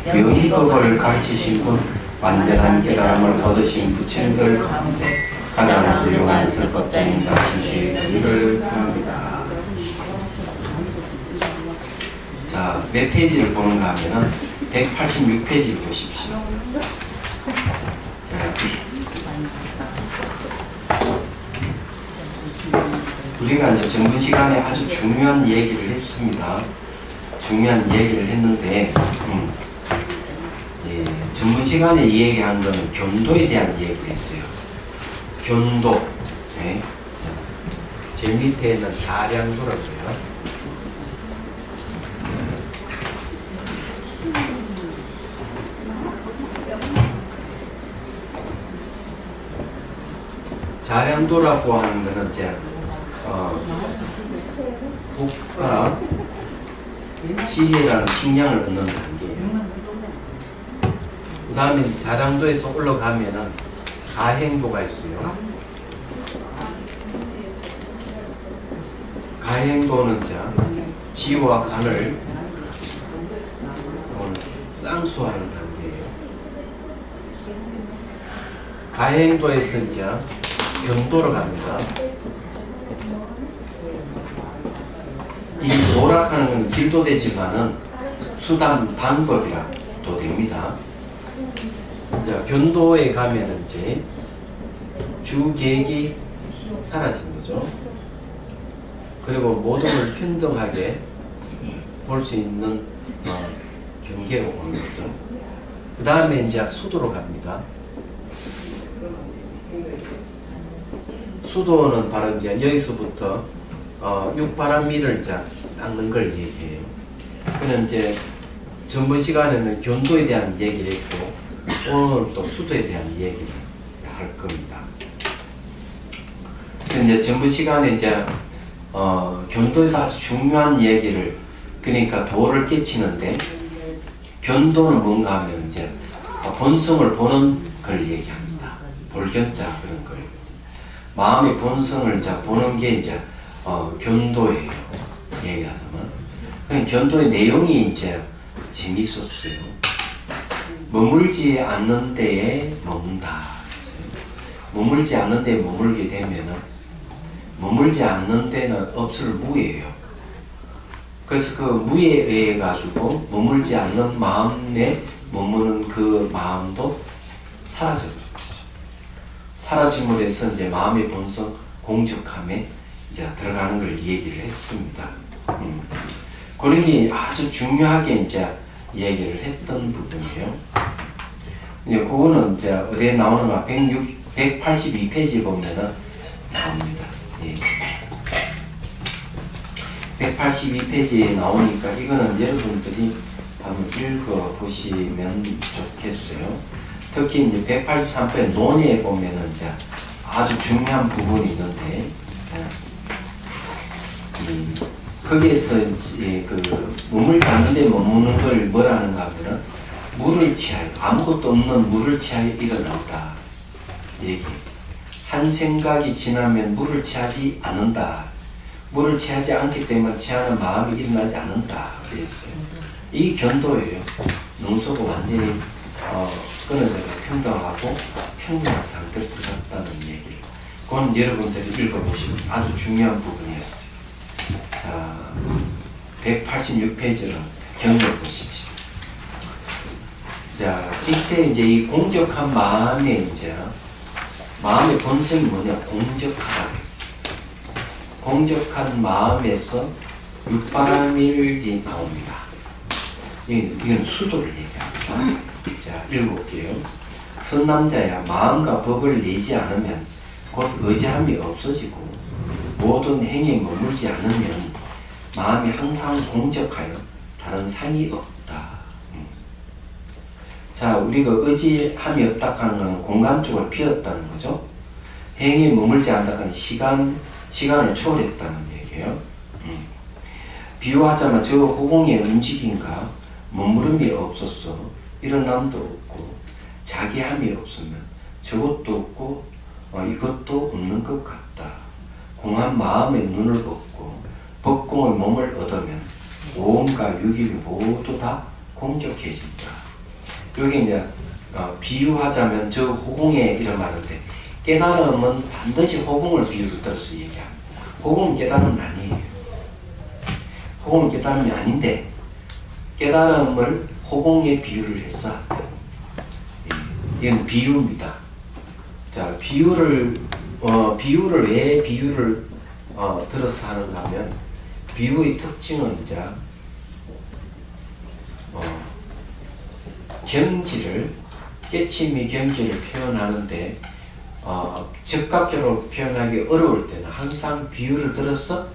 명의법을 가르치신 분, 완전한 깨달음을 얻으신 부처님들 가운데 가장 훌륭한 설법자인 당신의 의를 구합니다. 자, 몇 페이지를 보는가 하면은 186페이지를 보십시오. 우리가 이제 전문 시간에 아주 중요한 얘기를 했습니다. 중요한 얘기를 했는데, 예, 전문 시간에 얘기한 거는 견도에 대한 얘기를 했어요. 견도. 네. 제일 밑에는 자량도라고요. 자량도라고 하는 거는 이제 복과 지혜라는 식량을 얻는 단계예요. 그 다음에 자량도에서 올라가면은 가행도가 있어요. 가행도는 이제 지와 간을 쌍수하는 단계예요. 가행도에서 이제 견도로 갑니다. 이 도락하는 건 길도 되지만은 수단 방법이라도 됩니다. 자, 견도에 가면은 이제 주객이 사라진 거죠. 그리고 모든 걸 평등하게 볼 수 있는 경계로 오는 거죠. 그 다음에 이제 수도로 갑니다. 수도는 바로 이제 여기서부터 육바람미를 이제 닦는 걸 얘기해요. 그는 이제 전번 시간에는 견도에 대한 얘기를 했고, 오늘 또 수도에 대한 얘기를 할 겁니다. 이제 전번 시간에 이제 견도에서 아주 중요한 얘기를, 그러니까 도를 깨치는데, 견도는 뭔가 하면 이제 본성을 보는 걸 얘기합니다. 볼견자 그런 거예요. 마음의 본성을 이제 보는 게 이제 견도예요. 얘기하자면. 견도의 내용이 이제 재밌었어요. 머물지 않는 데에 머문다. 머물지 않는 데에 머물게 되면은, 머물지 않는 데는 없을 무예요. 그래서 그 무에 의해 가지고 머물지 않는 마음에 머무는 그 마음도 사라져요. 사라짐으로 해서 이제 마음의 본성 공적함에 이제 들어가는 걸 얘기를 했습니다. 그런 게 아주 중요하게 이제 얘기를 했던 부분이에요. 이제 그거는 이제 어디에 나오는가? 182페이지 보면은 나옵니다. 예. 182페이지에 나오니까 이거는 여러분들이 한번 읽어보시면 좋겠어요. 특히 이제 183편 논의에 보면은 이제 아주 중요한 부분이 있는데, 거기에서 이제 몸을 닿는데 머무는 걸 뭐라 하는가 하면은 물을 취하여, 아무것도 없는 물을 취하여 일어난다. 얘기. 한 생각이 지나면 물을 취하지 않는다. 물을 취하지 않기 때문에 취하는 마음이 일어나지 않는다. 이 견도예요. 농소가 완전히 끊어져서 평등하고 평등한 상태로 들어갔다는 얘기. 그건 여러분들이 읽어보시면 아주 중요한 부분이에요. 자, 186페이지로 경험해 보십시오. 자, 이때 이제 이 공적한 마음에 이제 마음의 본성이 뭐냐? 공적하다고 했어요. 공적한 마음에서 육바라밀이 나옵니다. 이건 수도를 얘기합니다. 자, 읽어볼게요. 선남자야, 마음과 법을 내지 않으면 곧 의지함이 없어지고 모든 행위에 머물지 않으면 마음이 항상 공적하여 다른 상이 없다. 자, 우리가 의지함이 없다 하는 것은 공간 쪽을 비웠다는 거죠. 행위에 머물지 않다 하는 시간을 초월했다는 얘기예요. 비유하자면 저 허공의 움직임과 머무름이 없었어. 일어남도 없고 자기함이 없으면 저것도 없고 이것도 없는 것 같다. 공한 마음의 눈을 얻고 법공의 몸을 얻으면 오음과 육이 모두 다 공적해진다. 여기 이제 비유하자면 저 호공에 이런 말인데 깨달음은 반드시 호공을 비유로 들어서 얘기합니다. 호공은 깨달음은 아니에요. 호공은 깨달음이 아닌데 깨달음을 호공에 비유를 해서 이건 비유입니다. 자, 비유를 왜 비유를 들어서 하는가 하면 비유의 특징은 이제 경지를 깨침이 경지를 표현하는데 즉각적으로 표현하기 어려울 때는 항상 비유를 들어서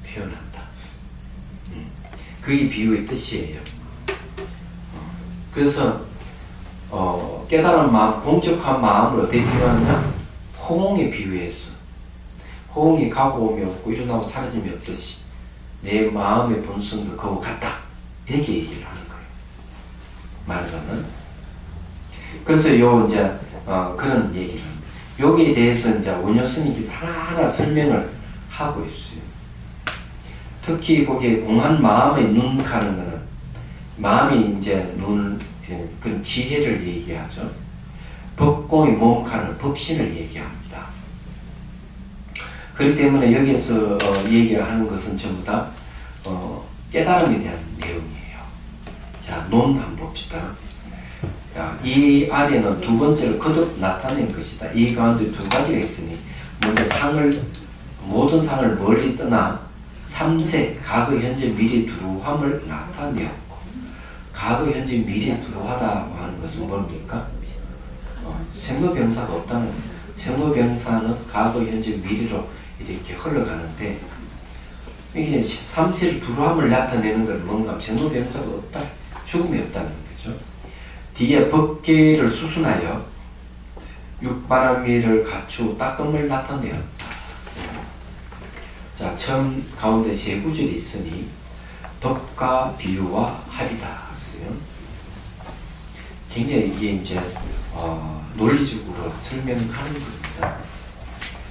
표현한다. 그게 비유의 뜻이에요. 그래서 깨달은 마음, 공적한 마음을 어떻게 비유하느냐? 호공에 비유했어. 호공이 가고 오면 없고 일어나고 사라짐이 없듯이 내 마음의 본성도 그와 같다. 이렇게 얘기를 하는 거예요. 말하자면. 그래서 요 이제 그런 얘기를 합니다. 여기에 대해서 이제 원효 스님께서 하나하나 설명을 하고 있어요. 특히 거기에 공한 마음의 눈 가는 거는 마음이 이제 눈을 그런 지혜를 얘기하죠. 법공의 몸 가는 법신을 얘기합니다. 그렇기 때문에 여기서 얘기하는 것은 전부 다 깨달음에 대한 내용이에요. 자, 논 한번 봅시다. 자, 이 아래는 두 번째로 거듭 나타낸 것이다. 이 가운데 두 가지가 있으니 먼저 모든 상을 멀리 떠나 삼세, 과거, 현재, 미래 두루함을 나타내었고 과거, 현재, 미래 두루하다고 하는 것은 뭡니까? 생로병사가 없다는 거예요. 생로병사는 과거, 현재, 미래로 이렇게 흘러가는데 이게 삼세를 두루함을 나타내는 건 뭔가 생로병사가 없다, 죽음이 없다는 거죠. 뒤에 법계를 수순하여 육바라미를 갖추고 닦음을 나타내었다. 자, 처음 가운데 세 구절이 있으니 덕과 비유와 합이다 했어요. 굉장히 이게 이제 논리적으로 설명하는 겁니다.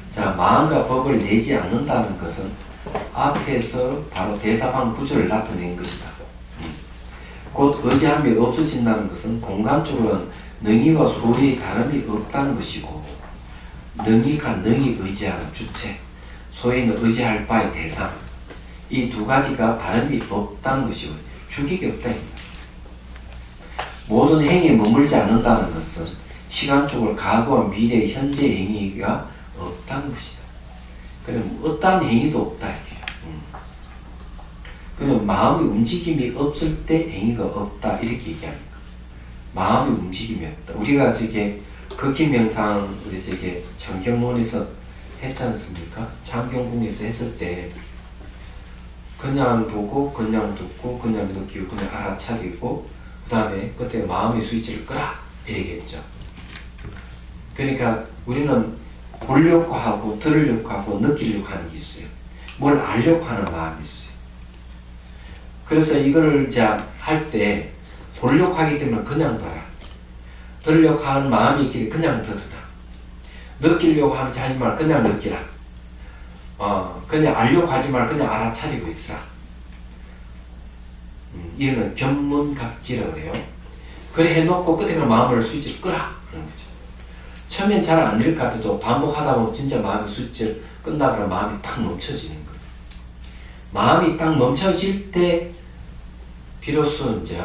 자, 마음과 법을 내지 않는다는 것은 앞에서 바로 대답한 구절을 나타낸 것이다. 곧 의지함이 없어진다는 것은 공간적으로는 능이와 소리의 다름이 없다는 것이고 능이가 능이 의지하는 주체, 소위는 의지할 바의 대상, 이 두 가지가 다름이 없다는 것이고 주객이 없다. 모든 행위에 머물지 않는다는 것은 시간적으로 과거와 미래, 현재 행위가 없다는 것이다. 그럼 어떠한 행위도 없다. 그냥 마음의 움직임이 없을 때 행위가 없다 이렇게 얘기합니다. 마음의 움직임이 없다. 우리가 저게 극기명상 우리 저게 장경론에서 했지 않습니까? 장경궁에서 했을 때 그냥 보고 그냥 듣고 그냥 느끼고 그냥 알아차리고 그 다음에 그때 마음의 스위치를 끄라 이러겠죠. 그러니까 우리는 보려고 하고 들으려고 하고 느끼려고 하는 게 있어요. 뭘 알려고 하는 마음이 있어요. 그래서 이거를 할 때 보려고 하기 때문에 그냥 봐라. 들으려고 하는 마음이 있기에 그냥 들으라. 느끼려고 하지 말 그냥 느끼라. 그냥 알려고 하지 말 그냥 알아차리고 있으라. 이거는 견문각지라고 그래요. 그래 해놓고 끝에 그 마음을 스위치를 끄라 그런 거죠. 처음엔 잘 안 될 것 같아도 반복하다 보면 진짜 마음의 스위치를 끈다거나 마음이 딱 멈춰지는 거예요. 마음이 딱 멈춰질 때 비로소 이제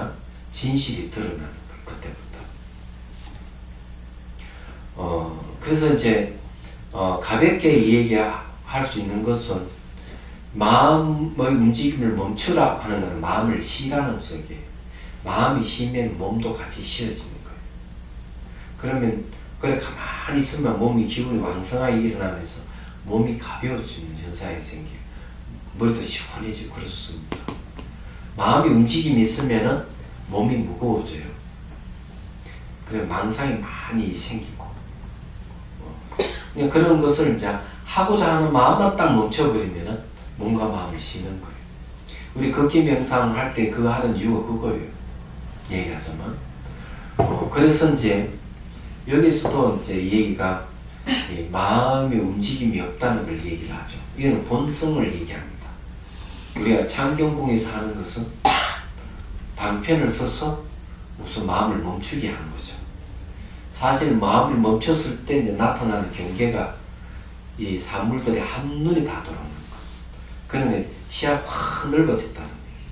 진실이 드러나는 거예요. 그때부터. 그래서 이제 가볍게 얘기할 수 있는 것은 마음의 움직임을 멈추라 하는 것은 마음을 쉬라는 속이에요. 마음이 쉬면 몸도 같이 쉬어지는 거예요. 그러면 그래 가만히 있으면 몸이 기분이 왕성하게 일어나면서 몸이 가벼워지는 현상이 생겨요. 머리도 시원해지고 그렇습니다. 마음이 움직임이 있으면은 몸이 무거워져요. 그래 망상이 많이 생기고 그런 것을 이제 하고자 하는 마음만 딱 멈춰버리면은 뭔가 마음이 쉬는 거예요. 우리 걷기 명상을 할 때 그거 하는 이유가 그거예요. 얘기하자면 그래서 이제 여기서도 이제 얘기가 마음의 움직임이 없다는 걸 얘기를 하죠. 이거는 본성을 얘기합니다. 우리가 창경궁에서 하는 것은 방편을 써서 우선 마음을 멈추게 하는 거죠. 사실 마음을 멈췄을 때 이제 나타나는 경계가 이 산물들이 한눈에 다 들어오는 거. 그러니까 시야가 확 넓어졌다는 얘기.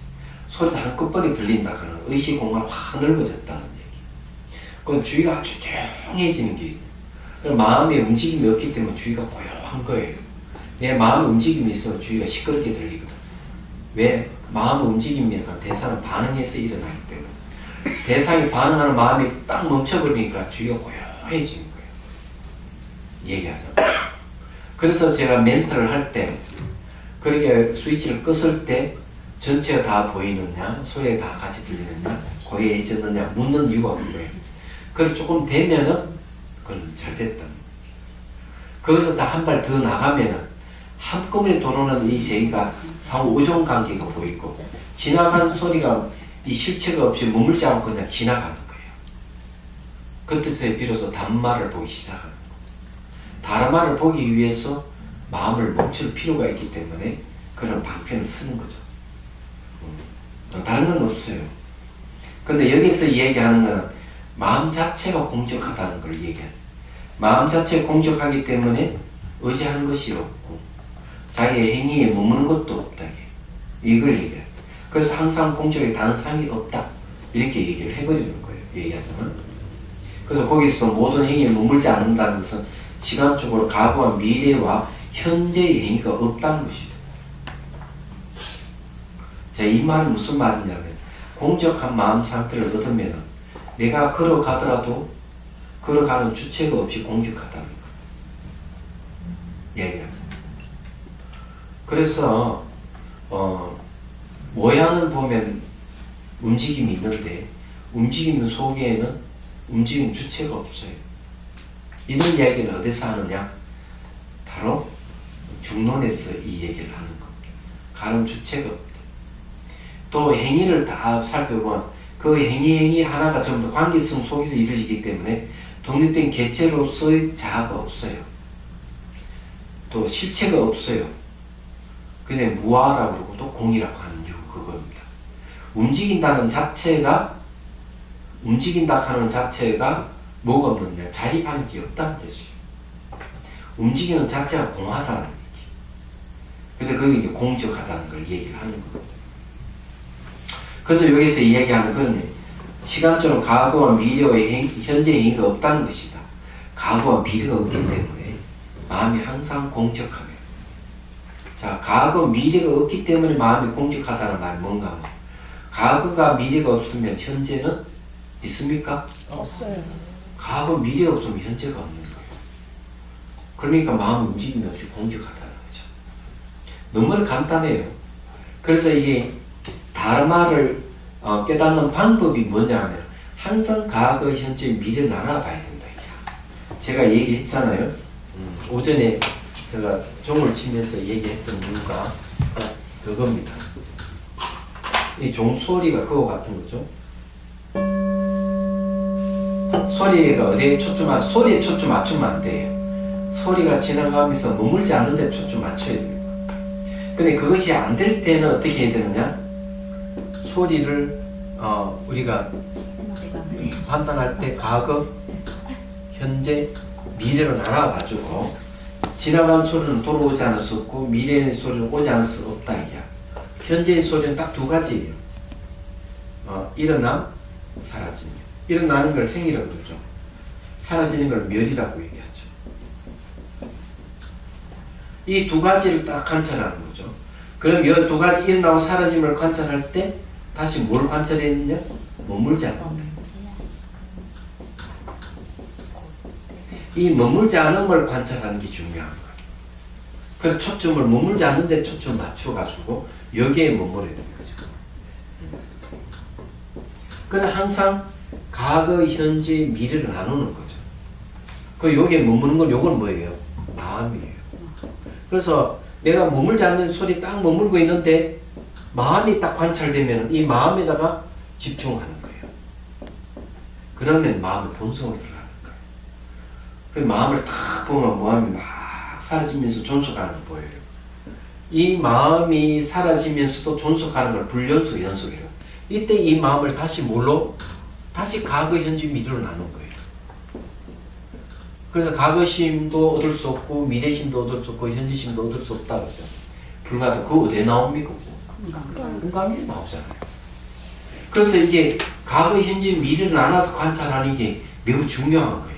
소리도 한꺼번에 들린다거나 의식 공간이 확 넓어졌다는 얘기. 그건 주의가 아주 조용해지는 게 있어요. 마음의 움직임이 없기 때문에 주의가 고요한 거예요. 내 마음의 움직임이 있으면 주의가 시끄럽게 들리거든. 왜? 마음의 움직임이니까 대상은 반응해서 일어나기 때문에. 대상이 반응하는 마음이 딱 멈춰버리니까 주의가 고요해지는 거예요. 얘기하자면. 그래서 제가 멘트를 할 때, 그렇게 스위치를 껐을 때 전체가 다 보이느냐, 소리가 다 같이 들리느냐, 고요해졌느냐 묻는 이유가 그거예요. 그걸 조금 되면은 그건 잘 됐다. 거기서 한 발 더 나가면은 한꺼번에 들어오는 이 세계가 상호 의존 관계가 보이고 지나가는 소리가 이 실체가 없이 머물지 않고 그냥 지나가는 거예요. 그때서야 비로소 단말을 보기 시작하는 거예요. 다른말을 보기 위해서 마음을 멈출 필요가 있기 때문에 그런 방편을 쓰는 거죠. 다른 건 없어요. 근데 여기서 얘기하는 건 마음 자체가 공적하다는 걸 얘기해요. 마음 자체가 공적하기 때문에 의지하는 것이 없고 자기의 행위에 머무는 것도 없다. 이걸 얘기해요. 그래서 항상 공적에 단상이 없다. 이렇게 얘기를 해버리는 거예요. 얘기하자면. 그래서 거기서 모든 행위에 머물지 않는다는 것은 시간적으로 과거와 미래와 현재의 행위가 없다는 것이죠. 자, 이 말은 무슨 말이냐면 공적한 마음 상태를 얻으면 내가 걸어가더라도 걸어가는 주체가 없이 공격하다는 거 얘기하죠. 그래서 모양은 보면 움직임이 있는데 움직임 속에는 움직임 주체가 없어요. 이런 이야기는 어디서 하느냐? 바로 중론에서 이 얘기를 하는 겁니다. 가는 주체가 없다. 또 행위를 다 살펴보면 그 행위 하나가 전부 다 관계성 속에서 이루어지기 때문에 독립된 개체로서의 자아가 없어요. 또 실체가 없어요. 그냥 무아라고 그러고 또 공이라고 하는 이유 그겁니다. 움직인다 하는 자체가 뭐가 없느냐? 자립하는 게 없다는 뜻이에요. 움직이는 자체가 공하다는 얘기. 그래서 그게 이제 공적하다는 걸 얘기를 하는 겁니다. 그래서 여기서 이야기하는 건 시간적으로 과거와 미래와 현재 행위가 없다는 것이다. 과거와 미래가 없기 때문에 마음이 항상 공적하며. 자, 과거, 미래가 없기 때문에 마음이 공적하다는 말이 뭔가 하면 과거가 미래가 없으면 현재는 있습니까? 없어요. 과거, 미래 없으면 현재가 없는 거예요. 그러니까 마음 움직임이 없이 공적하다는 거죠. 너무 간단해요. 그래서 이게 다르마를 깨닫는 방법이 뭐냐면 항상 과거, 현재, 미래 나눠 봐야 된다. 제가 얘기했잖아요. 오전에 제가 종을 치면서 얘기했던 이유가 그겁니다. 이 종소리가 그거 같은 거죠. 소리가 어디에 소리에 초점 맞추면 안 돼요. 소리가 지나가면서 머물지 않는데 초점 맞춰야 됩니다. 근데 그것이 안 될 때는 어떻게 해야 되느냐? 소리를 우리가 판단할 때 과거, 현재, 미래로 나눠가지고 지나간 소리는 돌아오지 않을 수 없고 미래의 소리는 오지 않을 수 없다 이야. 현재의 소리는 딱 두 가지예요. 일어남, 사라짐. 일어나는 걸 생이라고 그러죠. 사라지는 걸 멸이라고 얘기하죠. 이 두 가지를 딱 관찰하는 거죠. 그럼 이 두 가지 일어나고 사라짐을 관찰할 때 다시 뭘 관찰했느냐? 머물지 않는다. 이 머물지 않음을 관찰하는 게 중요한 거예요. 그래서 초점을 머물지 않는데 초점 맞춰가지고 여기에 머물러야 되는 거죠. 그래서 항상 과거, 현재, 미래를 나누는 거죠. 그 여기에 머무는 건 요건 뭐예요? 마음이에요. 그래서 내가 머물지 않는 소리 딱 머물고 있는데 마음이 딱 관찰되면 이 마음에다가 집중하는 거예요. 그러면 마음의 본성으로 들어가는 거예요. 그 마음을 딱 보면 마음이 막 사라지면서 존속하는 걸 보여요. 이 마음이 사라지면서도 존속하는 걸 불연속 연속이라고. 이때 이 마음을 다시 뭘로? 다시 과거, 현재, 미래로 나눈 거예요. 그래서 과거심도 얻을 수 없고 미래심도 얻을 수 없고 현재심도 얻을 수 없다 그러죠. 불가다. 그거 어디에 나옵니까? 공감에 나오잖아요. 그래서 이게 과거, 현재, 미래를 나눠서 관찰하는 게 매우 중요한 거예요.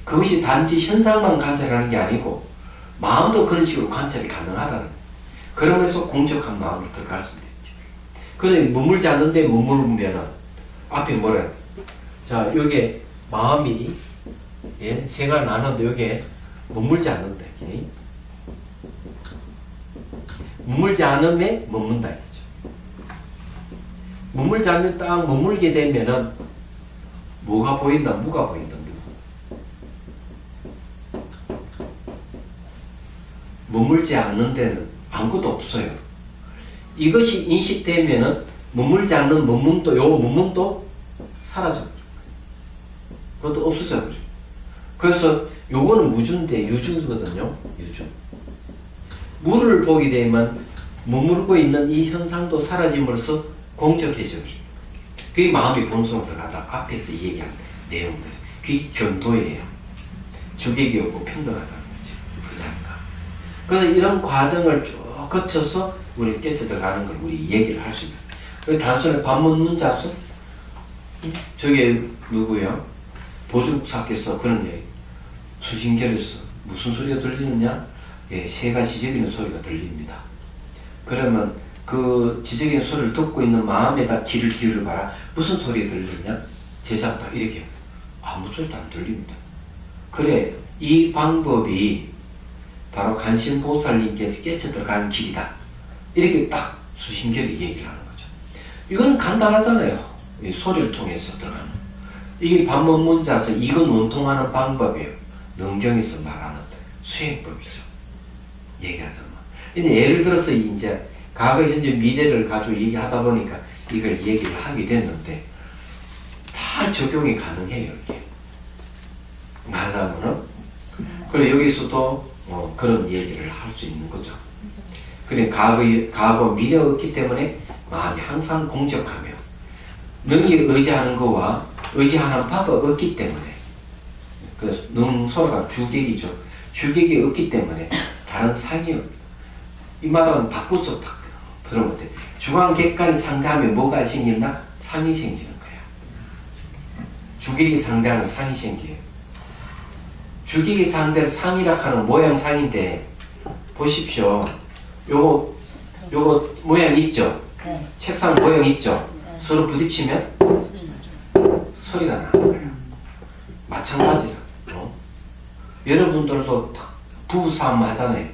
그것이 단지 현상만 관찰하는 게 아니고 마음도 그런 식으로 관찰이 가능하다는 거예요. 그러면서 공적한 마음으로 들어갈 수 있죠. 그런데 머물지 않는데 머물면은 앞에 뭐라 해야 돼? 자, 여기에 마음이 예, 생각을 나눴는데 여기에 머물지 않는다. 예? 머물지 않음에 머문다. 이거죠. 머물지 않는 딱 머물게 되면은 뭐가 보인다? 무가 보인다. 머물지 않는 데는 아무것도 없어요. 이것이 인식되면은 머물지 않는 머문도, 요 머문도 사라져버려요. 그것도 없어져버려요. 그래서 요거는 무주인데 유주거든요. 유주. 무를 보게 되면 머물고 있는 이 현상도 사라짐으로써 공적해져버려요. 그게 마음이 본성으로 들어가다 앞에서 얘기한 내용들. 그게 견도예요. 주객이 없고 평등하다는 거죠. 그 자리가. 그래서 이런 과정을 쭉 거쳐서 우리 깨쳐 들어가는 걸 우리 얘기를 할 수 있는. 단순히 반문문자수? 저게 누구야? 보증사께서 그런 얘기. 수신결에서 무슨 소리가 들리느냐? 예, 새가 지저귀는 소리가 들립니다. 그러면 그 지저귀는 소리를 듣고 있는 마음에다 귀를 기울여봐라. 무슨 소리가 들리냐? 제자가 딱 이렇게 아무 소리도 안 들립니다. 그래, 이 방법이 바로 간신보살님께서 깨쳐 들어가는 길이다. 이렇게 딱 수신결이 얘기를 하는 거죠. 이건 간단하잖아요. 이 소리를 통해서 들어가는. 이게 반문문자서 이건 원통하는 방법이에요. 능경에서 말하는 수행법이죠. 얘기하자면. 예를 들어서 이제 과거, 현재, 미래를 가지고 얘기하다 보니까 이걸 얘기를 하게 됐는데 다 적용이 가능해요. 이게. 말하자면은. 그리고 여기서도 그런 얘기를 할 수 있는 거죠. 그래, 과거, 미래가 없기 때문에 마음이 항상 공적하며 능이 의지하는 거와 의지하는 바가 없기 때문에 그래서 능소가 주객이죠. 주객이 없기 때문에 다른 상이 없다. 이 말은 바꾸서 딱 들어볼 때 주관객관이 상대하면 뭐가 생긴다? 상이 생기는 거야. 주객이 상대하면 상이 생겨요. 주객이 상대로 상이라 하는 모양상인데 보십시오. 요거 모양 있죠? 네. 책상 모양 있죠? 네. 서로 부딪히면 소리가 나는 거예요. 마찬가지라. 여러분들도 부부싸움 하잖아요.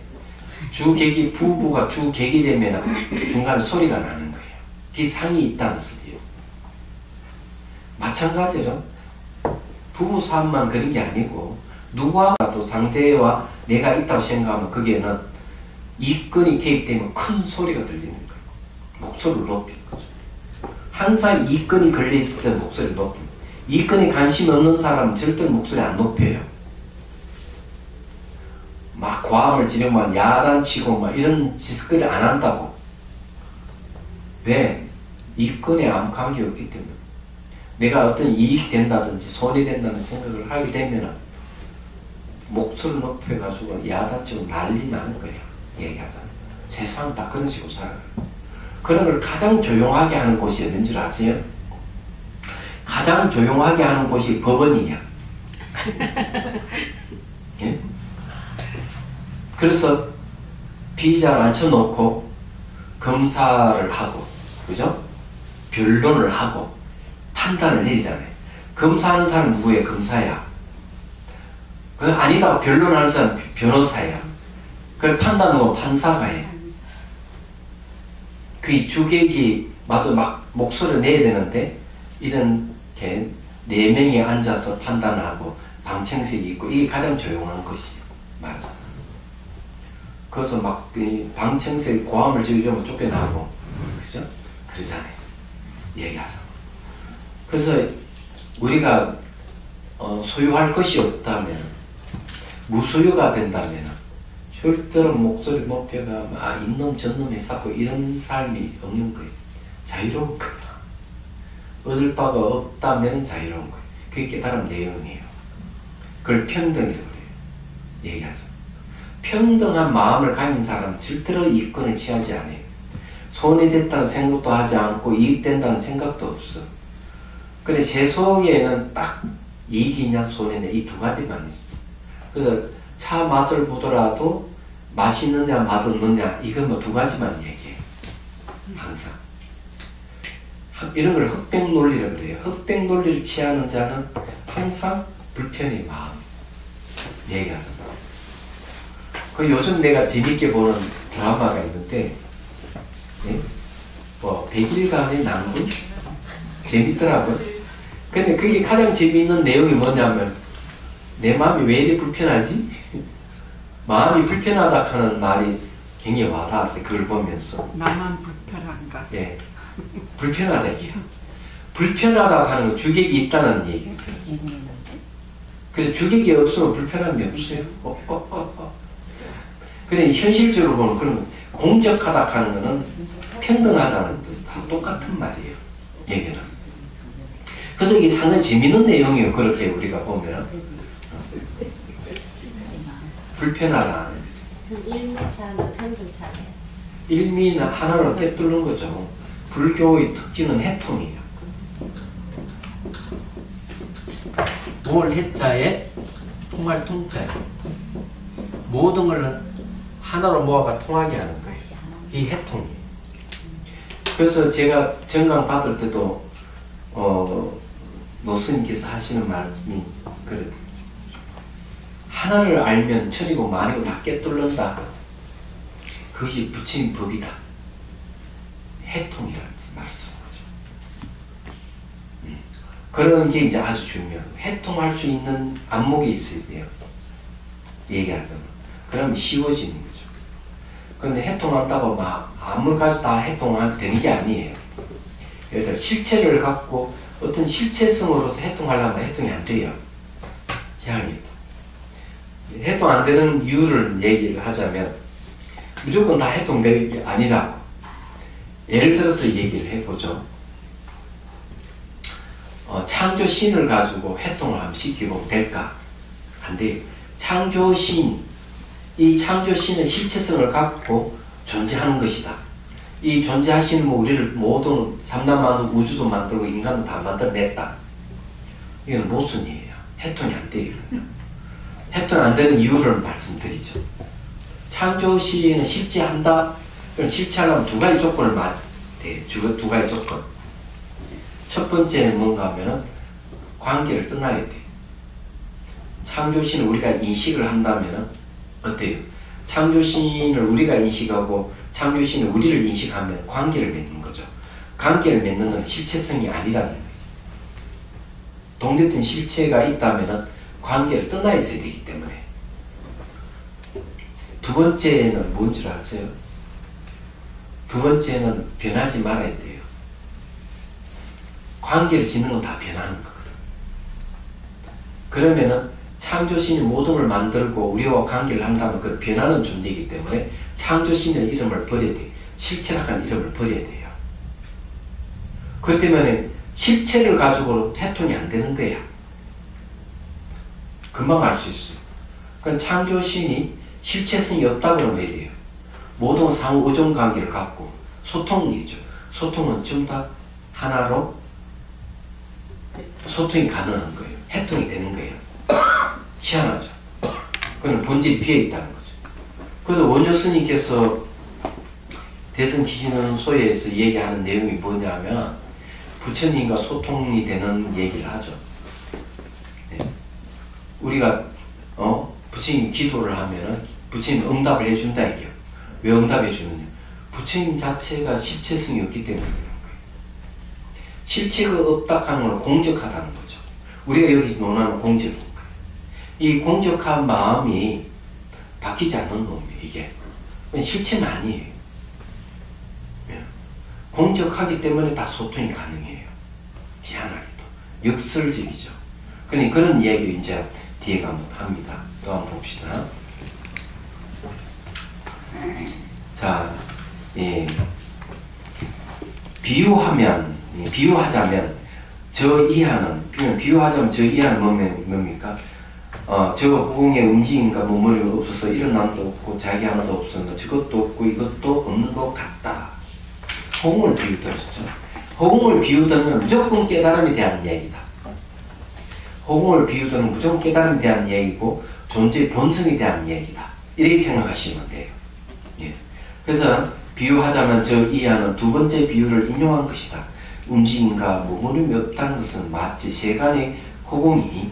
주객이 부부가 주객이 되면 중간에 소리가 나는 거예요. 그 상이 있다는 소리예요. 마찬가지로 부부싸움만 그런 게 아니고 누구와도 상대와 내가 있다고 생각하면 거기에는 이권이 개입되면 큰 소리가 들리는 거예요. 목소리를 높이는 거죠. 항상 이권이 걸려있을 때 목소리를 높입니다. 이권에 관심 없는 사람은 절대로 목소리 안 높여요. 막 과음을 지르면 야단치고 막 이런 짓거리 안 한다고. 왜? 이권에 아무 관계없기 때문에. 내가 어떤 이익이 된다든지 손이 된다는 생각을 하게 되면 목소리를 높여가지고 야단치고 난리 나는 거예요. 얘기하자면. 세상 다 그런 식으로 살아요. 그런 걸 가장 조용하게 하는 곳이 어딘 줄 아세요? 가장 조용하게 하는 곳이 법원이냐. 예? 그래서 피의자를 앉혀놓고 검사를 하고, 그죠? 변론을 하고 판단을 내리잖아요. 검사하는 사람은 누구예요? 검사야. 그 아니다 변론하는 사람은 변호사야. 그걸 판단하고 판사가 해. 그 주객이 마저 막 목소리를 내야 되는데 이렇게 4명이 앉아서 판단하고 방청석이 있고 이게 가장 조용한 것이에요. 말하자면. 그래서 막 방청석에 고함을 지르려면 쫓겨나고 그죠? 그러잖아요. 얘기하자면. 그래서 우리가 소유할 것이 없다면 무소유가 된다면 절대로 목소리 높여가 이놈 저놈 했었고 이런 삶이 없는 거예요. 자유로운 거예요. 얻을 바가 없다면 자유로운 거예요. 그게 깨달음 내용이에요. 그걸 평등이라고 그래요. 얘기하죠. 평등한 마음을 가진 사람은 절대로 이권을 취하지 않아요. 손해됐다는 생각도 하지 않고 이익된다는 생각도 없어. 그래 제 속에는 딱 이익이냐 손해냐 이 두 가지만 있어. 그래서 차 맛을 보더라도 맛있느냐 맛없느냐 이건 뭐 두 가지만 얘기해. 항상. 이런 걸 흑백 논리라고 그래요. 흑백 논리를 취하는 자는 항상 불편의 마음 얘기하잖아. 그 요즘 내가 재밌게 보는 드라마가 있는데 뭐 100일간의 낭군? 재밌더라고요. 근데 그게 가장 재미있는 내용이 뭐냐면 내 마음이 왜 이리 불편하지? 마음이 불편하다 하는 말이 굉장히 와닿았어요. 그걸 보면서. 나만 불편한가? 예. 불편하다 이게요. 불편하다 하는 건 주객이 있다는 얘기예요. 그래서 주객이 없으면 불편함이 없어요. 그래 현실적으로 보면 그런 공적하다 하는 거는 평등하다는 뜻 다 똑같은 말이에요. 얘기는. 그래서 이게 상당히 재밌는 내용이에요. 그렇게 우리가 보면 불편하다. 일미차는 평등차네. 일미는 하나로 꿰뚫는 거죠. 불교의 특징은 해통이에요. 뭘 해자에 통할 통자에 모든 걸 하나로 모아가 통하게 하는 거예요. 이 해통이에요. 그래서 제가 정강 받을 때도 노스님께서 하시는 말씀이 그래. 하나를 알면 천이고 만이고 다 꿰뚫는다. 그것이 부처님 법이다. 해통이라는 말씀인 거죠. 그런 게 이제 아주 중요해요. 해통할 수 있는 안목이 있어야 돼요. 얘기하잖아. 그러면 쉬워지는 거죠. 그런데 해통한다고 막 안목을 가지고 다 해통하면 되는 게 아니에요. 예를 들어 실체를 갖고 어떤 실체성으로서 해통하려면 해통이 안 돼요. 희한하게도. 해통 안 되는 이유를 얘기를 하자면 무조건 다 해통되는 게 아니라고. 예를 들어서 얘기를 해보죠. 창조신을 가지고 해통을 한번 시키고 될까? 안 돼요. 창조신, 이 창조신은 실체성을 갖고 존재하는 것이다. 이 존재하시는 우리를 모든 삼단만도 우주도 만들고 인간도 다 만들어냈다. 이건 모순이에요. 해통이 안 돼요. 해통 안 되는 이유를 말씀드리죠. 창조시에는 실체한다. 실체하려면 두 가지 조건을 맞대. 두 가지 조건. 첫 번째는 뭔가 하면은 관계를 떠나야 돼. 창조신을 우리가 인식을 한다면은 어때요? 창조신을 우리가 인식하고 창조신이 우리를 인식하면 관계를 맺는 거죠. 관계를 맺는 건 실체성이 아니라는 거예요. 독립된 실체가 있다면 관계를 떠나 있어야 되기 때문에. 두 번째는 뭔 줄 아세요? 두 번째는 변하지 말아야 돼요. 관계를 짓는 건 다 변하는 거거든. 그러면은 창조신이 모든 걸 만들고 우리와 관계를 한다면 그 변하는 존재이기 때문에 창조신의 이름을 버려야 돼. 실체라는 이름을 버려야 돼요. 그렇기 때문에 실체를 가지고는 해통이 안 되는 거야. 금방 알 수 있어요. 그럼 창조신이 실체성이 없다고 그러면 왜 돼요? 모든 상호 의존 관계를 갖고 소통이죠. 소통은 전부 다 하나로 소통이 가능한 거예요. 해통이 되는 거예요. 희한하죠. 그건 본질이 비어있다는 거죠. 그래서 원효 스님께서 대승 기신론소에서 얘기하는 내용이 뭐냐면 부처님과 소통이 되는 얘기를 하죠. 네. 우리가 부처님 기도를 하면은 부처님 응답을 해준다 이게요. 왜 응답해 주느냐? 부처님 자체가 실체성이 없기 때문에 그런 거예요. 실체가 없다 하는 건 공적하다는 거죠. 우리가 여기 논하는 공적인 거예요. 이 공적한 마음이 바뀌지 않는 겁니다. 이게 실체는 아니에요. 공적하기 때문에 다 소통이 가능해요. 희한하게도 역설적이죠. 그러니 그런 이야기 이제 뒤에 가면 합니다. 또 한번 봅시다. 자, 비유하자면 저 이하는, 그냥 비유하자면 저 이하는 뭡니까? 저 허공에 움직임과 머물이 없어서 일어남도 없고 자기 함도 없어서 저것도 없고 이것도 없는 것 같다. 허공을 비유했죠. 허공을 비유하는 무조건 깨달음에 대한 이야기다. 허공을 비유하는 무조건 깨달음에 대한 이야기고 존재의 본성에 대한 이야기다. 이렇게 생각하시면 돼요. 예. 그래서 비유하자면 저 이하는 두 번째 비유를 인용한 것이다. 움직임과 머무름이 없다는 것은 마치 세간의 허공이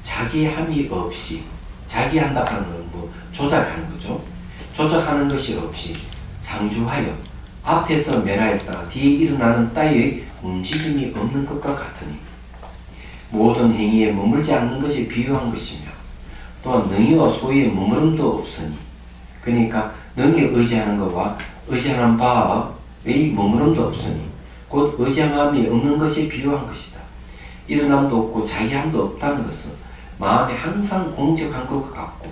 자기 함이 없이, 자기 한다 하는 건 뭐 조작하는 거죠. 조작하는 것이 없이 상주하여 앞에서 멸하였다가 뒤에 일어나는 따위의 움직임이 없는 것과 같으니 모든 행위에 머물지 않는 것이 비유한 것이며 또한 능이와 소위에 머무름도 없으니 그러니까 능에 의지하는 것과 의지하는 바의 머무름도 없으니 곧 의지함이 없는 것이 비유한 것이다. 일어남도 없고 자기함도 없다는 것은 마음에 항상 공적한 것 같고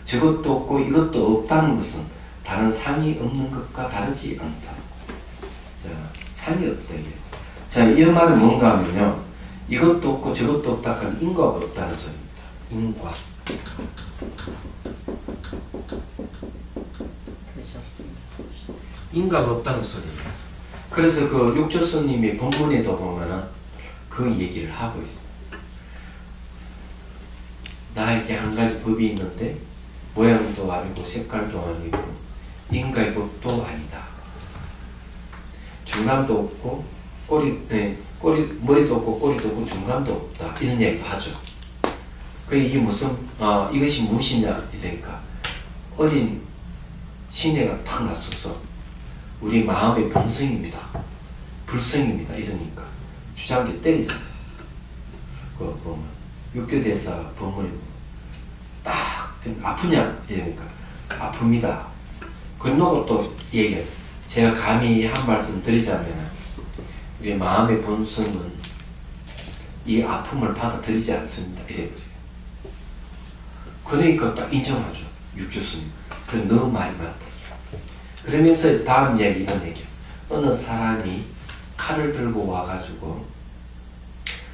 저것도 없고 이것도 없다는 것은 다른 상이 없는 것과 다르지 않다. 자, 상이 없다. 자, 이 말은 뭔가 하면요. 이것도 없고 저것도 없다 하면 인과가 없다는 소리입니다. 인과. 인과가 없다는 소리입니다. 그래서 그 육조스님이 본문에도 보면은 그 얘기를 하고 있어요. 나에게 한 가지 법이 있는데 모양도 아니고 색깔도 아니고 인과의 법도 아니다. 중간도 없고 머리도 없고 꼬리도 없고 중간도 없다. 이런 얘기도 하죠. 그래 이게 무슨 이것이 무엇이냐 이러니까 어린 시내가 탁 났어서 우리 마음의 본성입니다. 불성입니다. 이러니까 주장기 때리잖아요. 그거 보면 육교대사 법문이 딱 아프냐 이러니까 아픕니다. 그러고 또 얘기해요. 제가 감히 한 말씀 드리자면 우리 마음의 본성은 이 아픔을 받아들이지 않습니다. 이래버려요. 그러니까 딱 인정하죠. 육조스님. 그래 너무 많이 맞다. 그러면서 다음 얘기 이런 얘기예요. 어느 사람이 칼을 들고 와가지고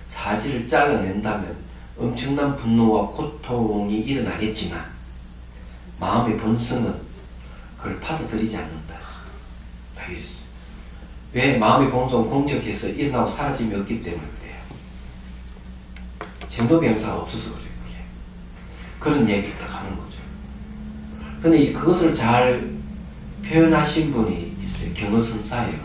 사지를 잘라낸다면 엄청난 분노와 고통이 일어나겠지만 마음의 본성은 그걸 받아들이지 않는다. 다 이랬어요. 왜? 마음의 본성은 공적해서 일어나고 사라짐이 없기 때문에 그래요. 쟁도병사가 없어서 그래요. 그게. 그런 얘기를 딱 하는 거죠. 근데 그것을 잘 표현하신 분이 있어요. 경허선사예요.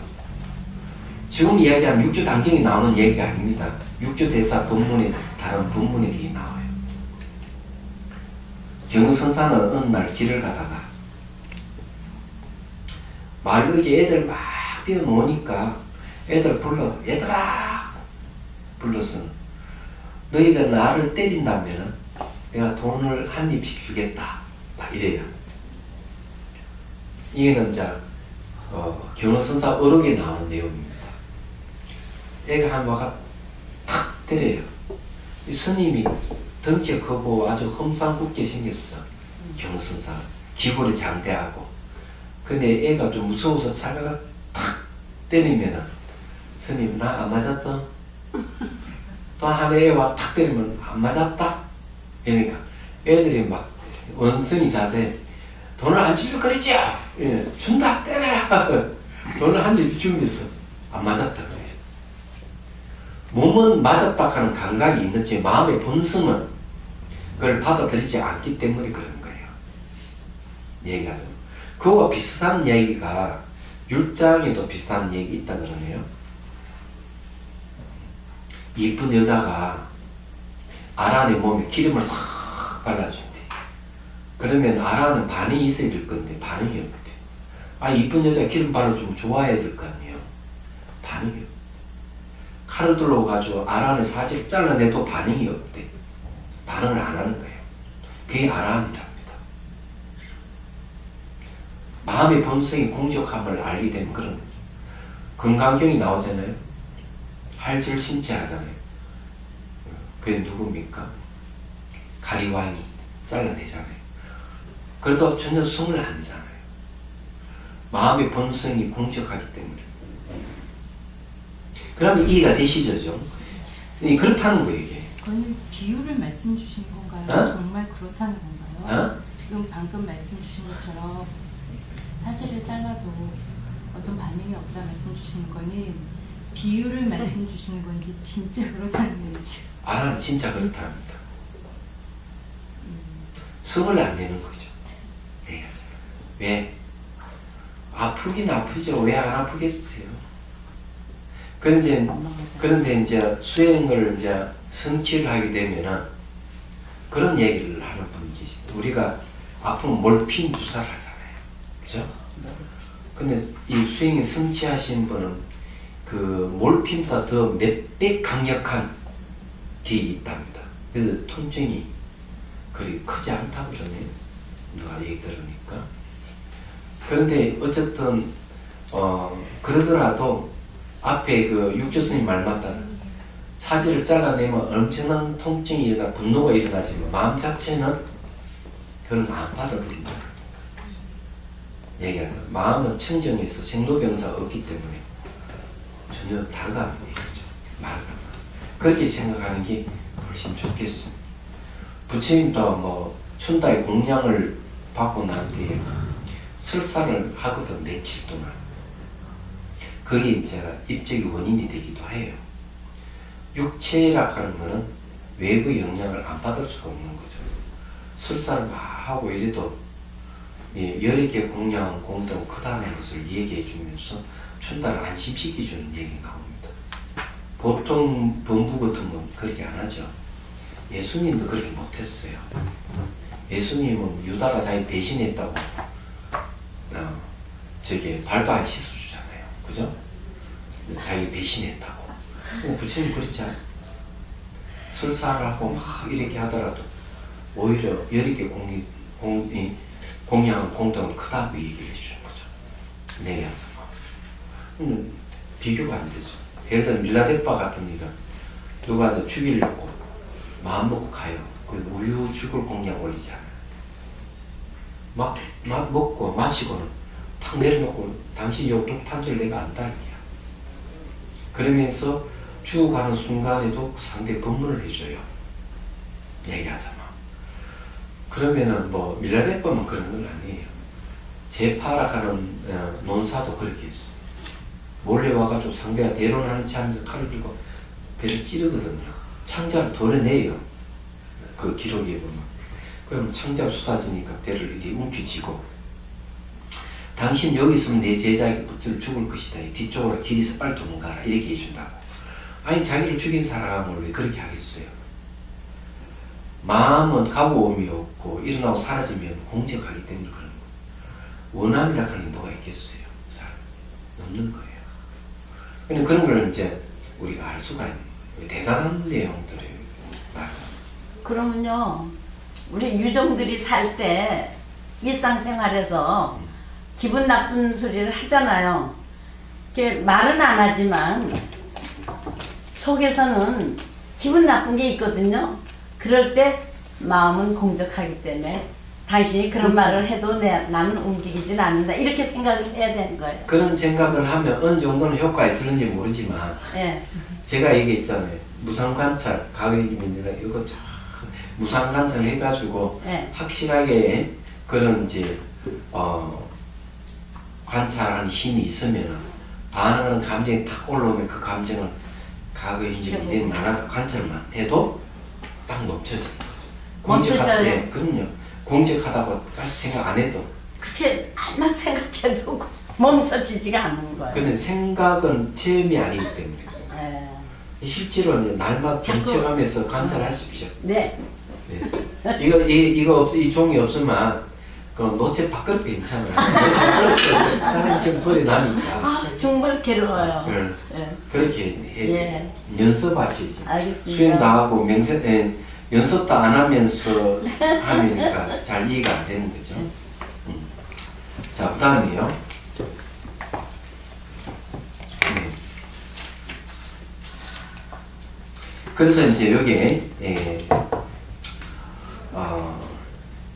지금 이야기하면 육조 단경이 나오는 얘기가 아닙니다. 육조대사 본문에 다른 본문에 나와요. 경허선사는 어느 날 길을 가다가 말르기 애들 막 뛰어노니까 애들 불러. 얘들아! 불러서 너희들 나를 때린다면 내가 돈을 한 입씩 주겠다. 막 이래요. 이게는 이제 경허선사 어록에 나오는 내용입니다. 애가 한 와가 탁 때려요. 이 스님이 덩치가 크고 아주 험상궂게 생겼어. 경허선사 기골이 장대하고. 근데 애가 좀 무서워서 자다가 탁 때리면은 스님 나 안 맞았어? 또 한 애와 탁 때리면 안 맞았다? 그러니까 애들이 막 원숭이 자세 돈을 안 주려고 그러지? 예, 준다 때려라. 돈을 한 입 주면서 안 맞았다 그래요. 몸은 맞았다 하는 감각이 있는지 마음의 본성은 그걸 받아들이지 않기 때문에 그런 거예요. 얘기하죠. 그거와 비슷한 얘기가 율장에도 비슷한 얘기 있다 그러네요. 이쁜 여자가 아란의 몸에 기름을 싹 발라준대. 그러면 아란은 반응이 있어야 될 건데 반응이 없대. 아 이쁜 여자 기름 발라주면 좋아해야 될 거 아니에요. 반응이 없대. 칼을 둘러가지고 아란의 사지를 잘라내도 반응이 없대. 반응을 안 하는 거예요. 그게 아란이랍니다. 마음의 본성이 공적함을 알게 되면 그런 건강경이 나오잖아요. 할절신체 하잖아요. 그게 누굽니까? 가리왕이 잘라내잖아요. 그래도 전혀 숨을 안 내잖아요. 마음의 본성이 공적하기 때문에. 그러면 이해가 되시죠? 그렇다는 거예요, 이게. 그거는 비유를 말씀 주신 건가요? 어? 정말 그렇다는 건가요? 어? 지금 방금 말씀 주신 것처럼 사지를 잘라도 어떤 반응이 없다 말씀 주시는 거는 비유를 말씀 주시는 건지 진짜 그렇다는 건지. 아, 진짜 그렇답니다. 성을 안 내는 거죠. 네. 왜? 아프긴 아프죠. 왜 안 아프겠어요? 그런데 이제 수행을 이제 성취를 하게 되면은 그런 얘기를 하는 분이 계시죠. 우리가 아프면 몰핀 주사를 하잖아요. 그죠? 근데 이 수행이 성취하신 분은 그 몰핀보다 더 몇 배 강력한 기억이 있답니다. 그래서 통증이 그리 크지 않다고 그러네요. 누가 얘기 들으니까. 그런데 어쨌든 그러더라도 앞에 그 육조스님 말 맞다. 사지를 잘라내면 엄청난 통증이 일어나 분노가 일어나지만 마음 자체는 그런 거 안 받아들인다. 얘기하죠. 마음은 청정해서 생로병사가 없기 때문에 전혀 다르다는 얘기죠. 말하자면. 그렇게 생각하는 게 훨씬 좋겠습니다. 부처님도 뭐 춘다의 공양을 받고 난 뒤에 설사를 하거든, 며칠 동안. 그게 이제 입적의 원인이 되기도 해요. 육체라 하는 거는 외부의 영향을 안 받을 수가 없는 거죠. 설사를 막 하고 이래도 여러 개 공양, 공덕 크다는 것을 얘기해 주면서 춘다를 안심시켜주는 얘기가 나옵니다. 보통 범부 같으면 그렇게 안 하죠. 예수님도 그렇게 못했어요. 예수님은 유다가 자기 배신했다고 저게 발도 안 씻어주잖아요. 그죠? 자기 배신했다고. 근데 부처님 그렇지 않아요. 설사를 하고 막 이렇게 하더라도 오히려 여러 개 공양, 공덕은 크다고 얘기를 해주는 거죠. 내려하자마. 비교가 안 되죠. 예를 들어 밀라데파 같은 이가 누가 더 죽이려고 마음 먹고 가요. 그 우유 죽을 공양 올리잖아요. 막 먹고 마시고는 탁 내려놓고 당신 욕도 탄줄 내가 안다. 그러면서 죽어가는 순간에도 그 상대에 법문을 해줘요. 얘기하자마. 그러면은 뭐 밀라데법은 그런 건 아니에요. 제파락하는 논사도 그렇게 했어요. 몰래 와가지고 상대가 대론하는 체 하면서 칼을 들고 배를 찌르거든요. 창자를 도려내요. 그 기록에 보면. 그러면 창자가 쏟아지니까 배를 이렇게 움켜쥐고 당신 여기 있으면 내 제자에게 붙들어 죽을 것이다. 뒤쪽으로 길이서 빨리 도망가라. 이렇게 해준다고. 아니 자기를 죽인 사람을 왜 그렇게 하겠어요? 마음은 가고옴이 없고 일어나고 사라지면 공적하기 때문에 그런 거예요. 원함이라 하는 게 뭐가 있겠어요? 잘 없는 거예요. 그냥 그런 걸 이제 우리가 알 수가 있는 거예요. 대단한 내용들이에요. 그러면요, 우리 유종들이 살 때 일상생활에서 기분 나쁜 소리를 하잖아요. 이렇게 말은 안 하지만 속에서는 기분 나쁜 게 있거든요. 그럴 때 마음은 공적하기 때문에 당신이 그런 말을 해도 나는 움직이진 않는다. 이렇게 생각을 해야 되는 거예요. 그런 생각을 하면 어느 정도는 효과가 있을는지 모르지만 예. 제가 얘기했잖아요. 무상관찰, 가외님이나 이거 참 무상관찰 해가지고 예. 확실하게 그런 이제 관찰하는 힘이 있으면 반응하는 감정이 탁 올라오면 그 감정을 과거에 이제 미래 나라 관찰만 해도 딱 멈춰지는 거죠. 멈춰져요? 네, 그럼요. 공적하다고 생각 안 해도. 그렇게 알만 생각해도 멈춰지지가 않는 거예요. 근데 생각은 체험이 아니기 때문에. 예. 실제로 이제 날마다 중체하면서 관찰하십시오. 네. 네. 이 종이 없으면 그 노체 밖으로 괜찮아요. 노체 밖으로 지금 소리 나니까. 아, 정말 괴로워요. 네. 예. 그렇게 해. 예. 연습하시지. 알겠습니다. 수행 나가고 연습도 안 하면서 하니까 잘 이해가 안 되는 거죠. 자, 그 다음에요. 네. 그래서 이제 여기에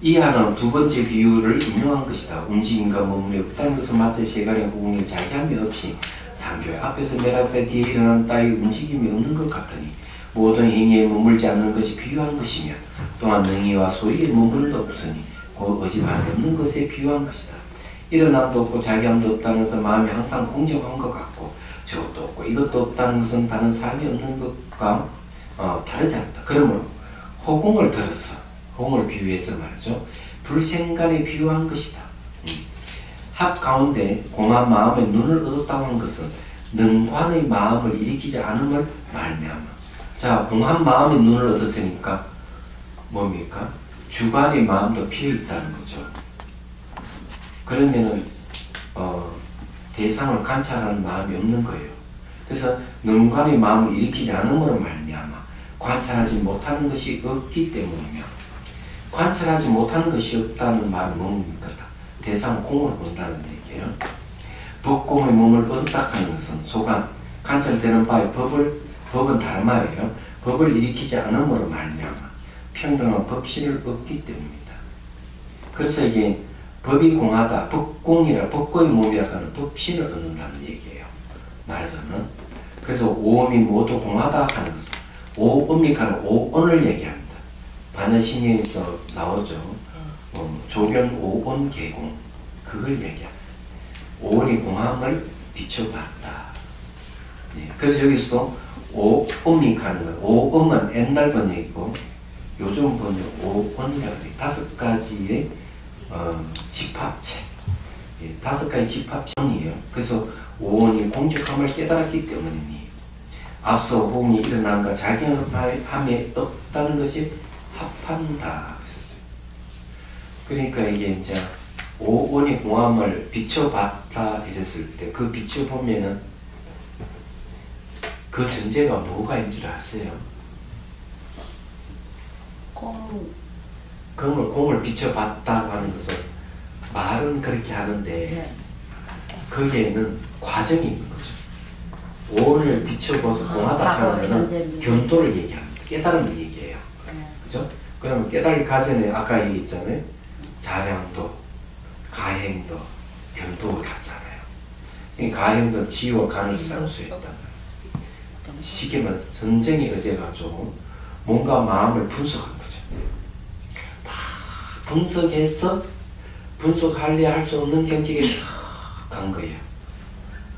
이하는 두 번째 비유를 인용한 것이다. 움직임과 머물이 없다는 것은 마치 세간의 호응에 자기함이 없이 상조의 앞에서 매랍에 뒤에 일어난 따위 움직임이 없는 것 같으니 모든 행위에 머물지 않는 것이 비유한 것이며 또한 능히와 소위에 머무를 도 없으니 곧 의지 안에 없는 것에 비유한 것이다. 일어남도 없고 자기함도 없다는 것은 마음이 항상 공정한 것 같고 저것도 없고 이것도 없다는 것은 다른 사람이 없는 것과 다르지 않다. 그러므로 호공을 들어서 호공을 비유해서 말이죠. 불생간에 비유한 것이다. 합 가운데 공한 마음의 눈을 얻었다고 하는 것은 능관의 마음을 일으키지 않음을 말미암아. 자, 공한 마음의 눈을 얻었으니까 뭡니까? 주관의 마음도 비어있다는 거죠. 그러면은 대상을 관찰하는 마음이 없는 거예요. 그래서 능관의 마음을 일으키지 않음으로 말미암아 관찰하지 못하는 것이 없기 때문이며, 관찰하지 못하는 것이 없다는 말은 뭡니까? 대상 공으로 본다는 얘기예요. 법공의 몸을 얻었다 하는 것은 소관, 관찰되는 바의 법은 달마예요. 법을 일으키지 않음으로 말미암아 평등한 법신을 얻기 때문입니다. 그래서 이게 법이 공하다, 법공이라, 법공의 몸이라 하는 법신을 얻는다는 얘기예요. 말하자면. 그래서 오음이 모두 공하다 하는 것은 오음이 하는 오온을 얘기합니다. 반야신경에서 나오죠. 조견 오온 개공, 그걸 얘기합니다. 오온이 공함을 비춰봤다. 네. 그래서 여기서도 오음이 가는 거예요. 오음은 옛날 번역이고 요즘 번역 오온이라고 해요. 5가지의 집합체, 5가지 집합체이에요. 그래서 오온이 공적함을 깨달았기 때문이니 앞서 호응이 일어난과 자기함에 없다는 것이 합한다. 그러니까 이게 이제 오온이 공함을 비춰봤다 이랬을 때 그 비춰보면은 그 전제가 뭐가 인 줄 아세요? 공을 비춰봤다고 하는 것은 말은 그렇게 하는데 거기에는 과정이 있는 거죠. 오온을 비춰봐서 공하다 하는 것은 견도를 얘기합니다. 깨달음을 얘기해요. 그죠? 그러면 깨달을 과정에 아까 얘기했잖아요. 자량도, 가행도, 견도가 같잖아요. 가행도 지와 간을 쌍수했다. 쉽게 말해서 전쟁의 의제가지고 뭔가 마음을 분석한 거죠. 막 분석해서 분석할래 할 수 없는 경지에 간 거예요.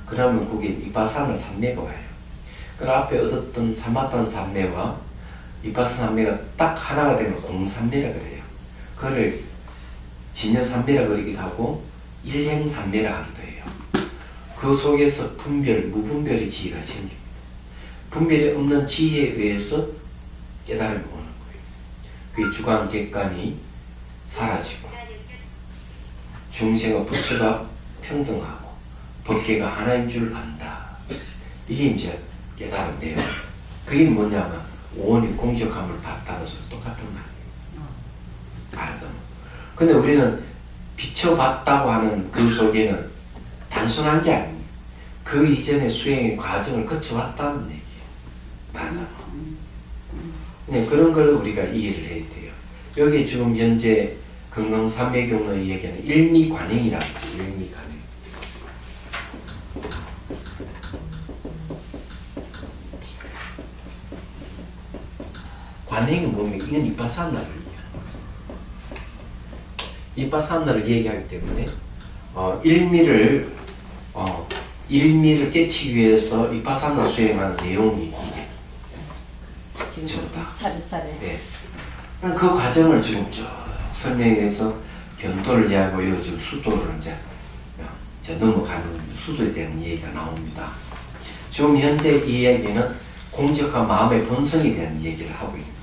그러면 그게 이빠사나 산매가 와요. 그 앞에 얻었던 사마탄 산매와 이빠사 산매가 딱 하나가 되면 공산매라 그래요. 그걸 진여산매라 그러기도 하고 일행산매라 하기도 해요. 그 속에서 분별, 무분별의 지혜가 생깁니다. 분별이 없는 지혜에 의해서 깨달음이 오는 거예요. 그게 주관, 객관이 사라지고 중생과 부처가 평등하고 법계가 하나인 줄 안다. 이게 이제 깨달음인데요. 그게 뭐냐면 오온이 공적함을 봤다는 소리 똑같은 말이에요. 말하자면. 근데 우리는 비춰봤다고 하는 그 속에는 단순한 게 아닙니다. 그 이전의 수행의 과정을 거쳐왔다는 얘기예요. 말하자면. 네, 그런 걸 우리가 이해를 해야 돼요. 여기 지금 현재 금강삼매경의 얘기는 일미관행이라고 하죠. 일미관행. 관행이 뭡니까? 이건 이빠사나를 얘기하는 거죠. 이빠사나를 얘기하기 때문에 일미를 깨치기 위해서 이빠사나 수행하는 내용이 이게 저다. 차례차례. 네. 그 과정을 지금 쭉 설명해서 견도를 이해하고 요즘 수도를 이제 넘어가는 수도에 대한 얘기가 나옵니다. 지금 현재 이 얘기는 공적한 마음의 본성에 대한 얘기를 하고 있는 거죠.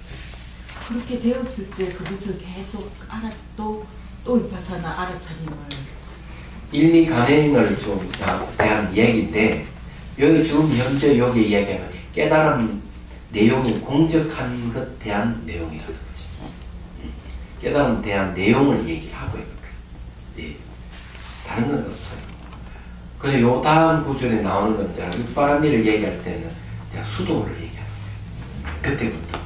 그렇게 되었을 때 그것을 계속 또 이파사나 알아차림을 일미간행을 좀 대한 이야기인데 여기 지금 현재 여기 이야기하는 깨달음 내용이 공적한 것 대한 내용이라는 거지. 깨달음 대한 내용을 얘기를 하고 있는 거예요. 예. 다른 건 없어요. 그래서 요 다음 구절에 나오는 건 이제 육바라밀을 얘기할 때는 이제 수도를 얘기하는 거예요. 그때부터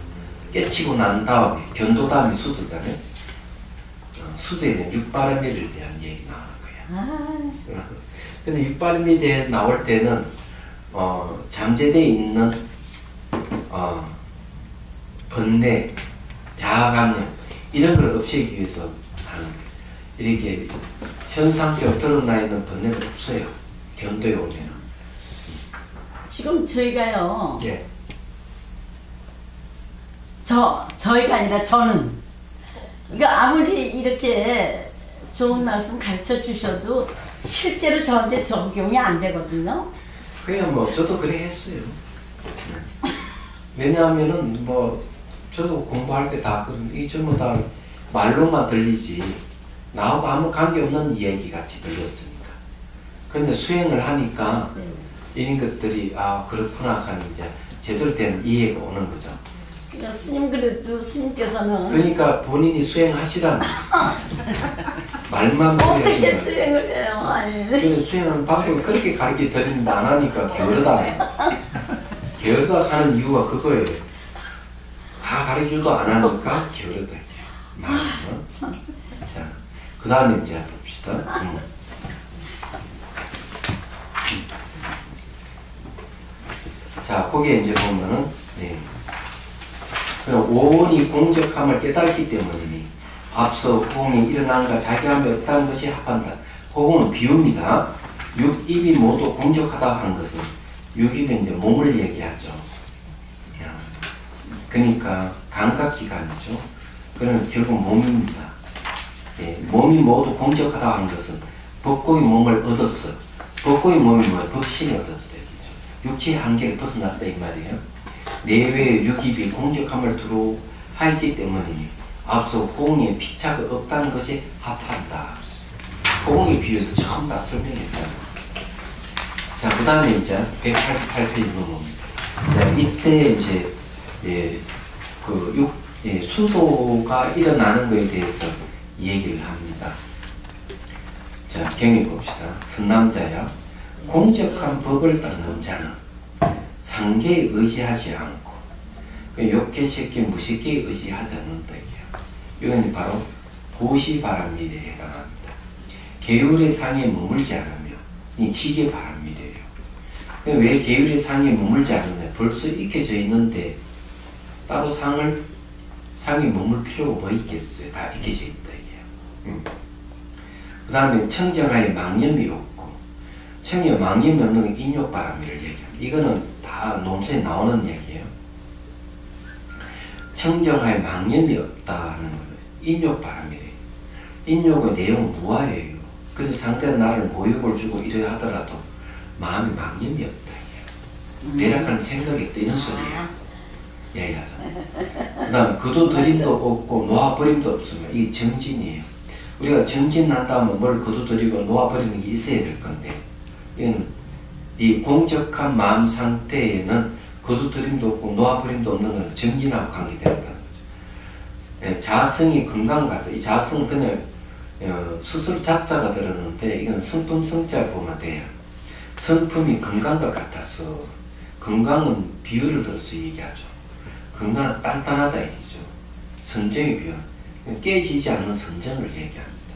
깨치고 난 다음에 견도 다음에 수도잖아요. 수도에 대한 육바라밀에 대한 얘기 나오는 거예요. 근데 육바라밀에 나올 때는 잠재되어 있는 번뇌, 자아감염 이런 걸 없애기 위해서 하는 거예요. 이렇게 현상적으로 드러나 있는 번뇌가 없어요. 견도에 오면. 지금 저희가요. 예. 저희가 아니라 저는 이거 아무리 이렇게 좋은 말씀 가르쳐 주셔도 실제로 저한테 적용이 안 되거든요. 그냥 뭐 저도 그래 했어요. 왜냐하면은 뭐 저도 공부할 때 다 그런 이 전부 다 말로만 들리지 나하고 아무 관계 없는 이야기 같이 들렸으니까. 근데 수행을 하니까 이런 것들이 아 그렇구나 하는 이제 제대로 된 이해가 오는 거죠. 그러니까 스님 그래도 스님께서는 그러니까 본인이 수행하시라는 말만 어떻게 하시는 수행을 해요? 아니. 그래서 수행하는 방법을 그렇게 가르쳐 드리는데 안 하니까 게으르다. 게으르다 하는 이유가 그거예요. 다 가르쳐도 안 하니까 게으르다. 자, 그 다음에 이제 봅시다. 자, 거기에 이제 보면은, 네. 오온이 공적함을 깨달았기 때문이니, 앞서 호응이 일어난가 자기함이 없다는 것이 합한다. 호응은 비유입니다. 육, 입이 모두 공적하다 하는 것은, 육입은 이제 몸을 얘기하죠. 그러니까 감각기관이죠. 그러면 결국 몸입니다. 예, 몸이 모두 공적하다 하는 것은 법고의 몸을 얻었어. 법고의 몸이 뭐예요? 법신이 얻었다 얘기죠. 육체의 한계를 벗어났다 이 말이에요. 내외의 육입이 공적함을 두루 하였기 때문이니 앞서 호응에 피차가 없다는 것이 합한다. 호응에 비유해서 처음 다 설명했다. 자, 그 다음에 이제 188페이지 넘어옵니다. 자, 이때 이제 수도가 일어나는 것에 대해서 얘기를 합니다. 자, 경위 봅시다. 선남자야, 공적한 법을 따르는 자는 상계에 의지하지 않고, 욕계, 색계, 무색계에 의지하지 않는다. 이건 바로 부시바람밀에 해당합니다. 계율의 상에 머물지 않으며, 이 지계바람밀이에요. 왜 계율의 상에 머물지 않느냐? 벌써 익혀져 있는데, 따로 상에 머물 필요가 뭐 있겠어요? 다 익혀져 있다, 이게요. 그 다음에 청정하에 망념이 없고, 청정 망념이 없는 건 인욕바람밀을 얘기합니다. 이거는 다 논술에 나오는 얘기예요. 청정하에 망념이 없다는 거는 인욕바람밀이에요. 인욕의 내용은 무아예요. 그래서 상대가 나를 모욕을 주고 이래 하더라도 마음에 망념이 없다, 이게요. 내락하는 생각이 없다, 이런 소리예요. 얘기하잖아요. 그 다음 거두드림도 없고 놓아버림도 없으면 이게 정진이에요. 우리가 정진한다면 뭘 거두드리고 놓아버리는 게 있어야 될 건데, 이건 이 공적한 마음 상태에는 거두드림도 없고 놓아버림도 없는 건 정진하고 관계된다는 거죠. 예, 자성이 건강 같다. 이 자성은 그냥 스스로 자자가 들었는데 이건 성품 성자를 보면 돼요. 성품이 건강과 같아서, 건강은 비유를 들어서 얘기하죠. 건강은 단단하다 얘기죠. 선정의 비유. 깨지지 않는 선정을 얘기합니다.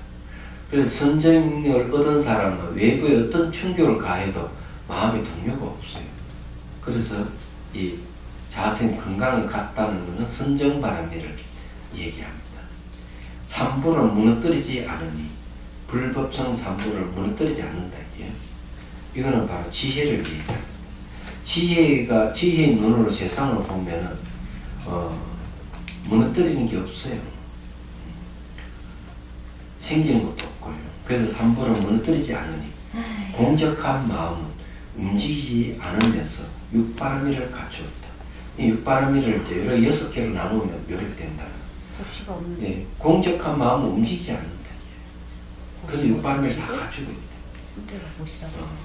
그래서 선정을 얻은 사람은 외부에 어떤 충격을 가해도 마음에 동요가 없어요. 그래서 이 자생 건강이 같다는 것은 선정바람미를 얘기합니다. 삼부를 무너뜨리지 않으니 불법성 삼부를 무너뜨리지 않는다 이게요. 이거는 바로 지혜를 얘기합니다. 지혜의 눈으로 세상을 보면은 무너뜨리는 게 없어요. 생기는 것도 없고요. 그래서 삼부를 무너뜨리지 않으니 공적한 마음은 움직이지 않으면서 육바라미를 갖추었다. 이 육바라미를 이제 여러 6개로 나누면 이렇게 된다. 도시가 없는. 예, 공적한 마음은 움직이지 않는다. 그래서 육바라미를 다 갖추고 있다.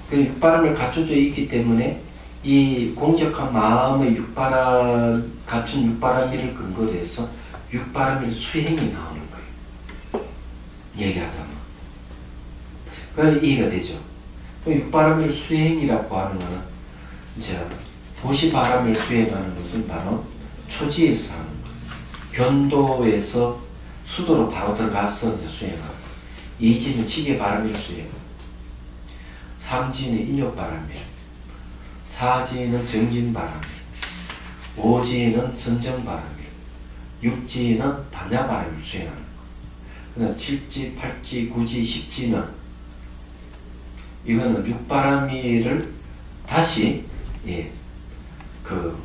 그 육바람을 갖춰져 있기 때문에 이 공적한 마음의 갖춘 육바람미를 근거로 해서 육바람밀 수행이 나오는 거예요. 얘기하자면. 그래서 이해가 되죠. 육바람밀 수행이라고 하는 것은 이제 도시바람밀 수행하는 것은 바로 초지에서 하는 거예요. 견도에서 수도로 바로 들어가서 이제 수행하고, 이지는 지게바람밀 수행, 삼지는 인욕바람밀, 사지는 정진바람밀, 오지는 선정바람밀, 육지는 반야바람을 수행하는 거. 그다음 7지, 8지, 9지, 10지는 이거는 육바람이를 다시 그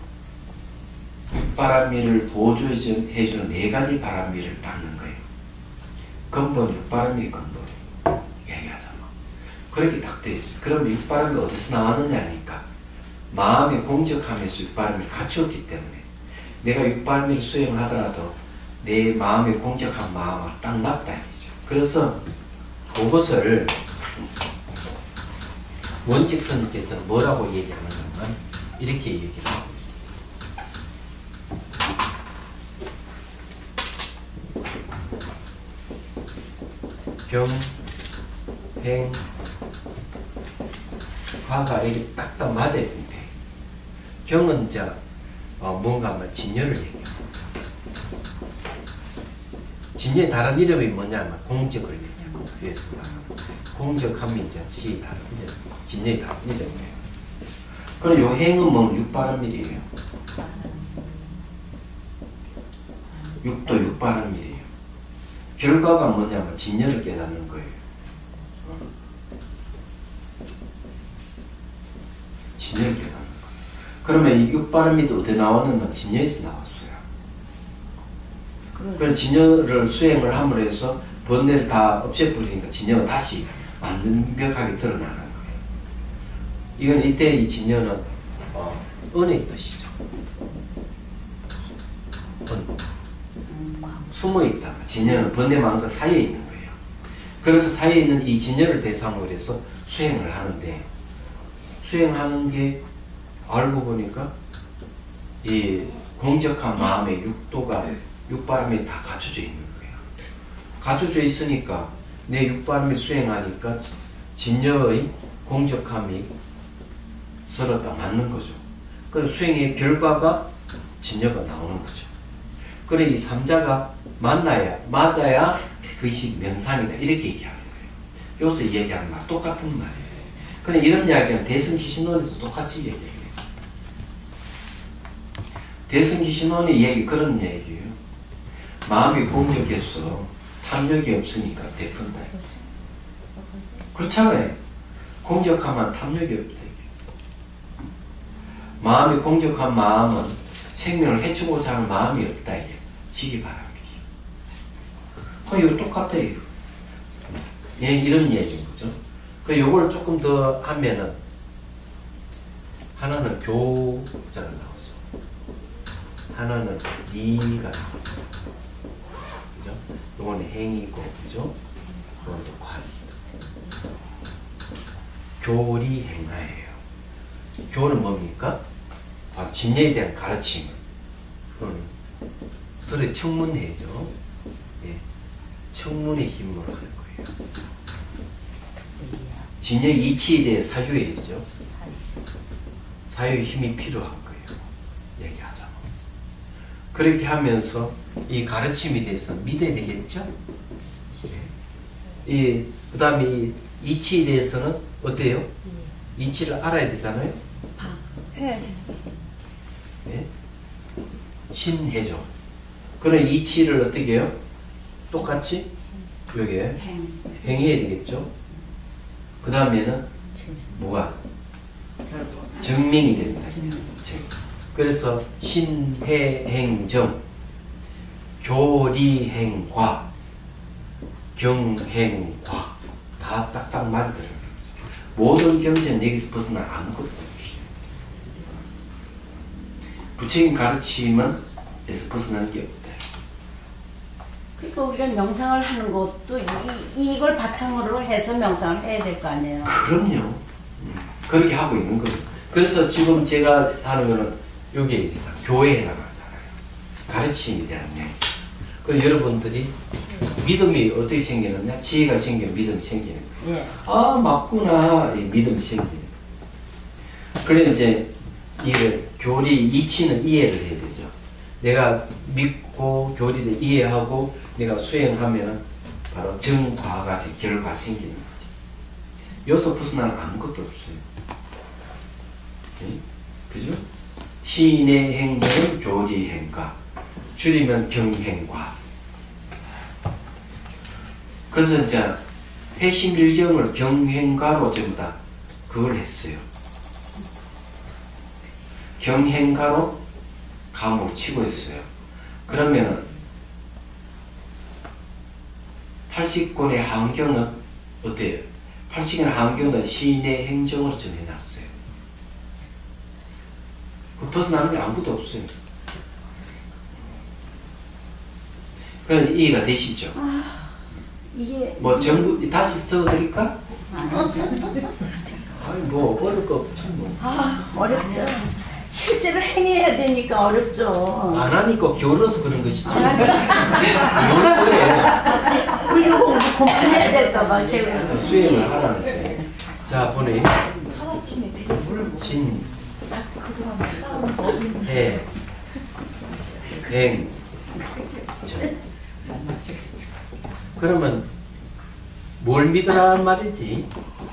육바람이를 보조해주는 4가지 바람이를 받는 거예요. 근본 육바람이 근본이 얘기하잖아. 그렇게 딱 돼 있어요. 그럼 육바람이 어디서 나왔느냐 하니까 마음의 공적함에서 육바람을 갖추었기 때문에 내가 육바람을 수행하더라도 내 마음의 공적한 마음과 딱 맞다 이죠. 그래서 그것을 원칙선님께서는 뭐라고 얘기하느냐면 이렇게 얘기를 하고 경, 행, 과가 이렇게 딱딱 맞아야 되는데 경은 이제 뭔가 하면 진여를 얘기합니다. 진여의 다른 이름이 뭐냐면 공적을 얘기합니다. 그래서 공적하면 이제 지의 다른 이름, 진여의 다른 이름이에요. 그럼 요 행은 뭐 육바람일이에요. 육도 육바람일이에요. 결과가 뭐냐면 진여를 깨닫는 거예요. 진여를 깨닫는 거예요. 그러면 이 육바람이도 어디 나오냐면 진여에서 나왔어요. 그런 진여를 수행을 함으로 해서 번뇌를 다 없애버리니까 진여가 다시 완벽하게 드러나는 거예요. 이건 이때 이 진여는 은의 뜻이죠. 숨어있다. 진여는 번뇌망상 사이에 있는 거예요. 그래서 사이에 있는 이 진여를 대상으로 해서 수행을 하는데 수행하는 게 알고 보니까 이 공적한 마음의 육도가 육바람이 다 갖춰져 있는 거예요. 갖춰져 있으니까 내 육바람을 수행하니까 진여의 공적함이 서로 다 맞는 거죠. 그래서 수행의 결과가 진여가 나오는 거죠. 그래 이 삼자가 맞아야 그것이 명상이다 이렇게 얘기하는 거예요. 여기서 얘기하는 말 똑같은 말이에요. 그래 이런 이야기는 대승귀신론에서 똑같이 얘기해요. 대승귀신론의 얘기 그런 얘기예요. 마음이 공적해서 탐욕이 없으니까 베푼다. 그렇잖아요. 공적하면 탐욕이 없다. 마음이 공적한 마음은 생명을 해치고자 하는 마음이 없다. 이게 지기 바랍니다. 이거 똑같아요. 예, 이런 얘기인 거죠. 그 요걸 조금 더 하면은 하나는 교자가 나오죠. 하나는 리가 나오죠. 그죠? 요거는 행이고, 그죠? 요거는 또 과입니다. 교리행하예요. 교는 뭡니까? 진여에 대한 가르침. 들의 청문회죠. 예. 청문의 힘으로 하는 거예요. 진여의 이치에 대해 사유해야죠. 사유의 힘이 필요한 거예요. 얘기하자면. 그렇게 하면서 이 가르침에 대해서 믿어야 되겠죠? 예. 그 다음에 이 이치에 대해서는 어때요? 이치를 알아야 되잖아요? 네? 신해죠. 그럼 이치를 어떻게 해요? 똑같이 여기에 행해야 되겠죠? 그 다음에는 뭐가? 증명이 됩니다. 그래서 신해행정, 교리행과, 경행과 다 딱딱 맞아들어요. 모든 경전은 여기서 벗어나 아무것도 없어요. 부처님 가르침은 여기서 벗어나는 게 없다. 그러니까 우리가 명상을 하는 것도 이걸 바탕으로 해서 명상을 해야 될 거 아니에요. 그럼요. 그렇게 하고 있는 거죠. 그래서 지금 제가 하는 거는 여기에 교회에 해당하잖아요. 가르침에 대한 얘기. 그래서 여러분들이 믿음이 어떻게 생기느냐? 지혜가 생기면 믿음이 생기는 거예요. 예. 아, 맞구나. 이 믿음이 생기는 거예요. 그래 이제 이를 교리 이치는 이해를 해야 되죠. 내가 믿고 교리를 이해하고 내가 수행하면 바로 정과가 결과 생기는 거죠. 여기서 벗어나는 아무것도 없어요. 네? 그죠? 신의 행정은 교리 행과, 줄이면 경행과. 그래서 이제 해심일경을 경행가로 전부 다 그걸 했어요. 경행가로 감을 치고 있어요. 그러면은 80권의 한경은 어때요? 80권의 한경은 시인의 행정으로 정해놨어요. 그 벗어나는 게 아무것도 없어요. 그럼 이해가 되시죠? 이게 뭐 전부 다시 써드릴까? 아니 뭐 어려울 거 없지 뭐. 어렵죠. 실제로 행해야 되니까 어렵죠. 안 하니까 게을러서 그런 것이지. 뭘 그래. 훌륭 공부해야 될까봐 개발. 수행을 하라는 거지. 자 보니 하나쯤에 되겠어요. 진, 그동안 싸운 법인 해, 행, 전. 그러면 뭘 믿으라는 말이지?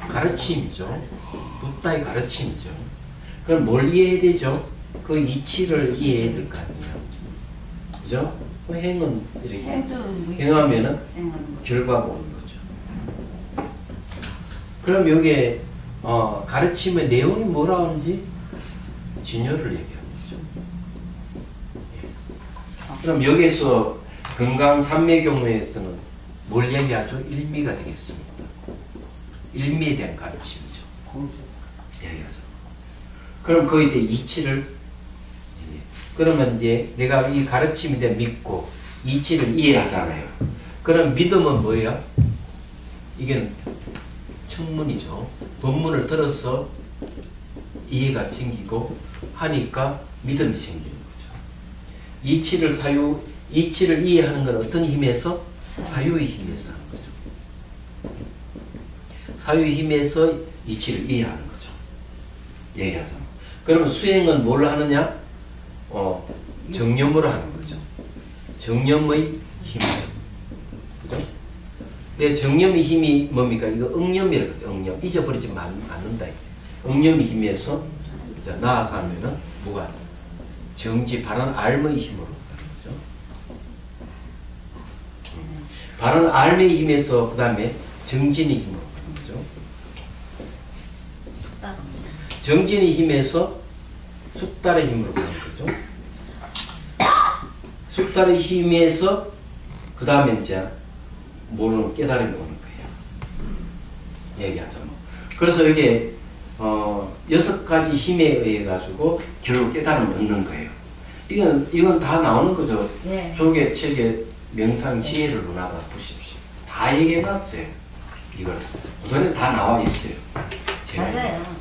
가르침이죠. 붓다의 가르침이죠. 그럼 뭘 이해해야 되죠? 그 이치를 이해해야 될 거 아니에요. 그죠? 그 행은 이렇게 행하면은 결과가 오는 거죠. 그럼 여기에 가르침의 내용이 뭐라 하는지 진열을 얘기하는 거죠. 예. 그럼 여기에서 금강산매 경우에서는 뭘 얘기하죠? 일미가 되겠습니다. 일미에 대한 가르침이죠. 얘기하죠. 그럼 거기에 대해 이치를 그러면 이제 내가 이 가르침에 대해 믿고 이치를 이해하잖아요. 그럼 믿음은 뭐예요? 이게 청문이죠. 본문을 들어서 이해가 생기고 하니까 믿음이 생기는 거죠. 이치를 이해하는 건 어떤 힘에서? 사유의 힘에서 하는 거죠. 사유의 힘에서 이치를 이해하는 거죠. 얘기하자면. 그러면 수행은 뭘 하느냐? 정념으로 하는 거죠. 정념의 힘이죠. 그죠? 내 정념의 힘이 뭡니까? 이거 응념이라고 그러죠. 응념. 잊어버리지 않는다. 응념의 힘에서 나아가면은 뭐가? 정지, 바른 알의 힘으로 가는 거죠. 바른 알의 힘에서 그 다음에 정진의 힘으로 가는 거죠. 정진의 힘에서 숙달의 힘으로 가는 거죠. 숙달의 힘에서 그 다음에 이제 모르는 깨달음이 오는 거예요. 얘기하자면. 그래서 이게 6가지 힘에 의해 가지고 결국 깨달음을 얻는 거예요. 이건 다 나오는 거죠. 네. 속에 책에 명상 지혜를 논하다 보십시오. 다 얘기해 놨어요. 이걸. 우선에 다 나와 있어요. 제가. 맞아요.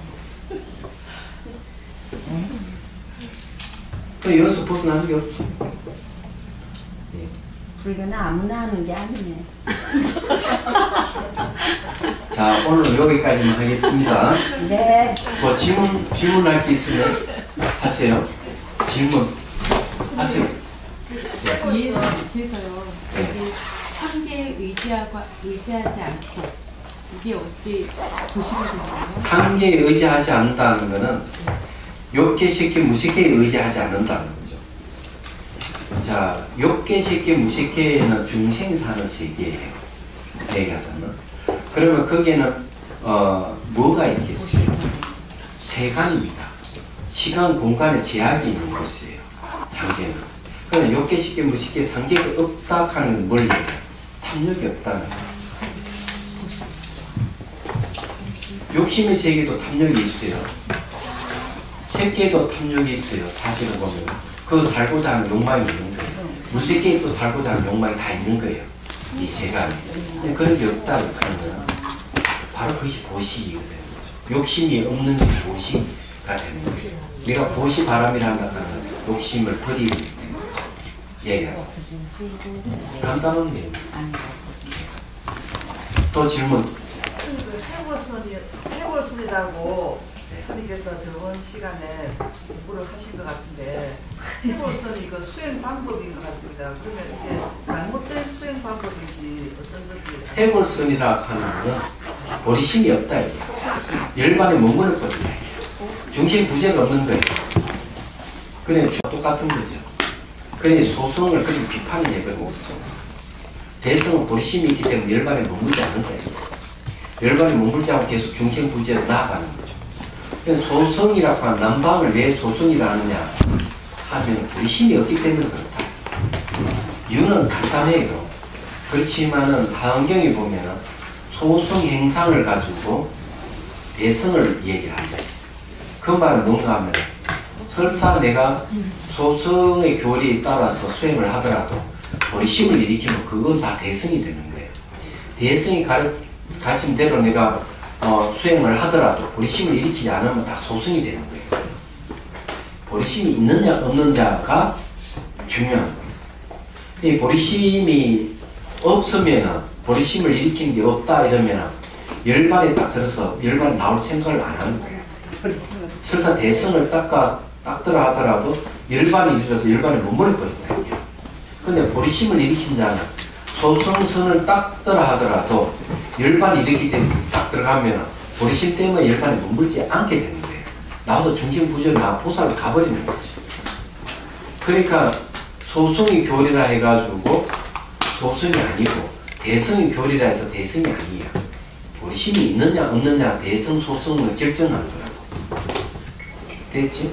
여기서 벗어나는 게 없죠. 네. 불교는 아무나 하는 게 아니네. 자, 오늘 여기까지만 하겠습니다. 네. 뭐 질문할 게 있으면 하세요. 질문 하세요. 이해가 못해서요. 여기 상계에 의지하지 않고 이게 어떻게 도시가 되나요? 상계에 의지하지 않는다는 것은 욕계, 식계, 무식계에 의지하지 않는다는 거죠. 자, 욕계, 식계, 무식계에는 중생이 사는 세계예요. 얘기하자면. 그러면 거기에는 뭐가 있겠어요? 세간입니다. 시간, 공간의 제약이 있는 곳이에요. 상계는. 그러면 욕계, 식계, 무식계, 상계가 없다 하는 건 뭘 얘기해요? 탐욕이 없다는 거예요. 욕심의 세계도 탐욕이 있어요. 색계에도 탐욕이 있어요. 사실을 보면. 그 살고자 하는 욕망이 있는 거예요. 무색계에 또 살고자 하는 욕망이 다 있는 거예요. 이 세간에. 근데 그런 게 없다고 하는 거는 바로 그것이 보시가 되는 거죠. 욕심이 없는 것이 보시가 되는 거예요. 내가 보시 바람이라 한다는 욕심을 버리게 되는 거죠. 얘기하죠. 간단한 내용. 또 질문. 해골선이라고 스님께서 저번 시간에 공부를 하신 것 같은데 해골선이 이거 수행 방법인 것 같습니다. 그러면 이게 잘못된 수행 방법인지 어떤 건지 해골선이라 하는 거는 보리심이 없다. 이게. 열반에 머무를 거든요. 중심 부재가 없는 거예요. 그냥 똑같은 거죠. 그러니 소성을 그렇게 비판을 해버리고 있어. 대성은 보리심이 있기 때문에 열반에 머물지 않는 거예요. 열반에 머물지 않고 계속 중생부지로 나아가는 거죠. 그래서 소성이라고 하는 남방을 왜 소성이라 하느냐 하면 보리심이 없기 때문에 그렇다. 이유는 간단해요. 그렇지만은 하은경에 보면은 소성 행상을 가지고 대성을 얘기한다. 그 말은 뭔가 하면 설사 내가 소성의 교리에 따라서 수행을 하더라도 보리심을 일으키면 그건 다 대성이 되는 거예요. 대성이 가르친 대로 내가 수행을 하더라도 보리심을 일으키지 않으면 다 소성이 되는 거예요. 보리심이 있느냐 없느냐가 중요한 거예요. 이 보리심이 없으면은 보리심을 일으키는 게 없다 이러면은 열반에 딱 들어서 열반에 나올 생각을 안 하는 거예요. 설사 대성을 닦더라 하더라도 열반이 일어서 열반에 머물러버린다니요. 근데 보리심을 일으킨 자는 소성선을 닦더라 하더라도 열반이 일으키기 때문에 딱 들어가면 보리심 때문에 열반에 머물지 않게 되는 거예요. 나와서 중심부전나 보살을 가버리는 거죠. 그러니까 소성이 교리라 해가지고 소성이 아니고 대성이 교리라 해서 대성이 아니에요. 보리심이 있느냐 없느냐 대성 소성을 결정하는 거라고. 됐지?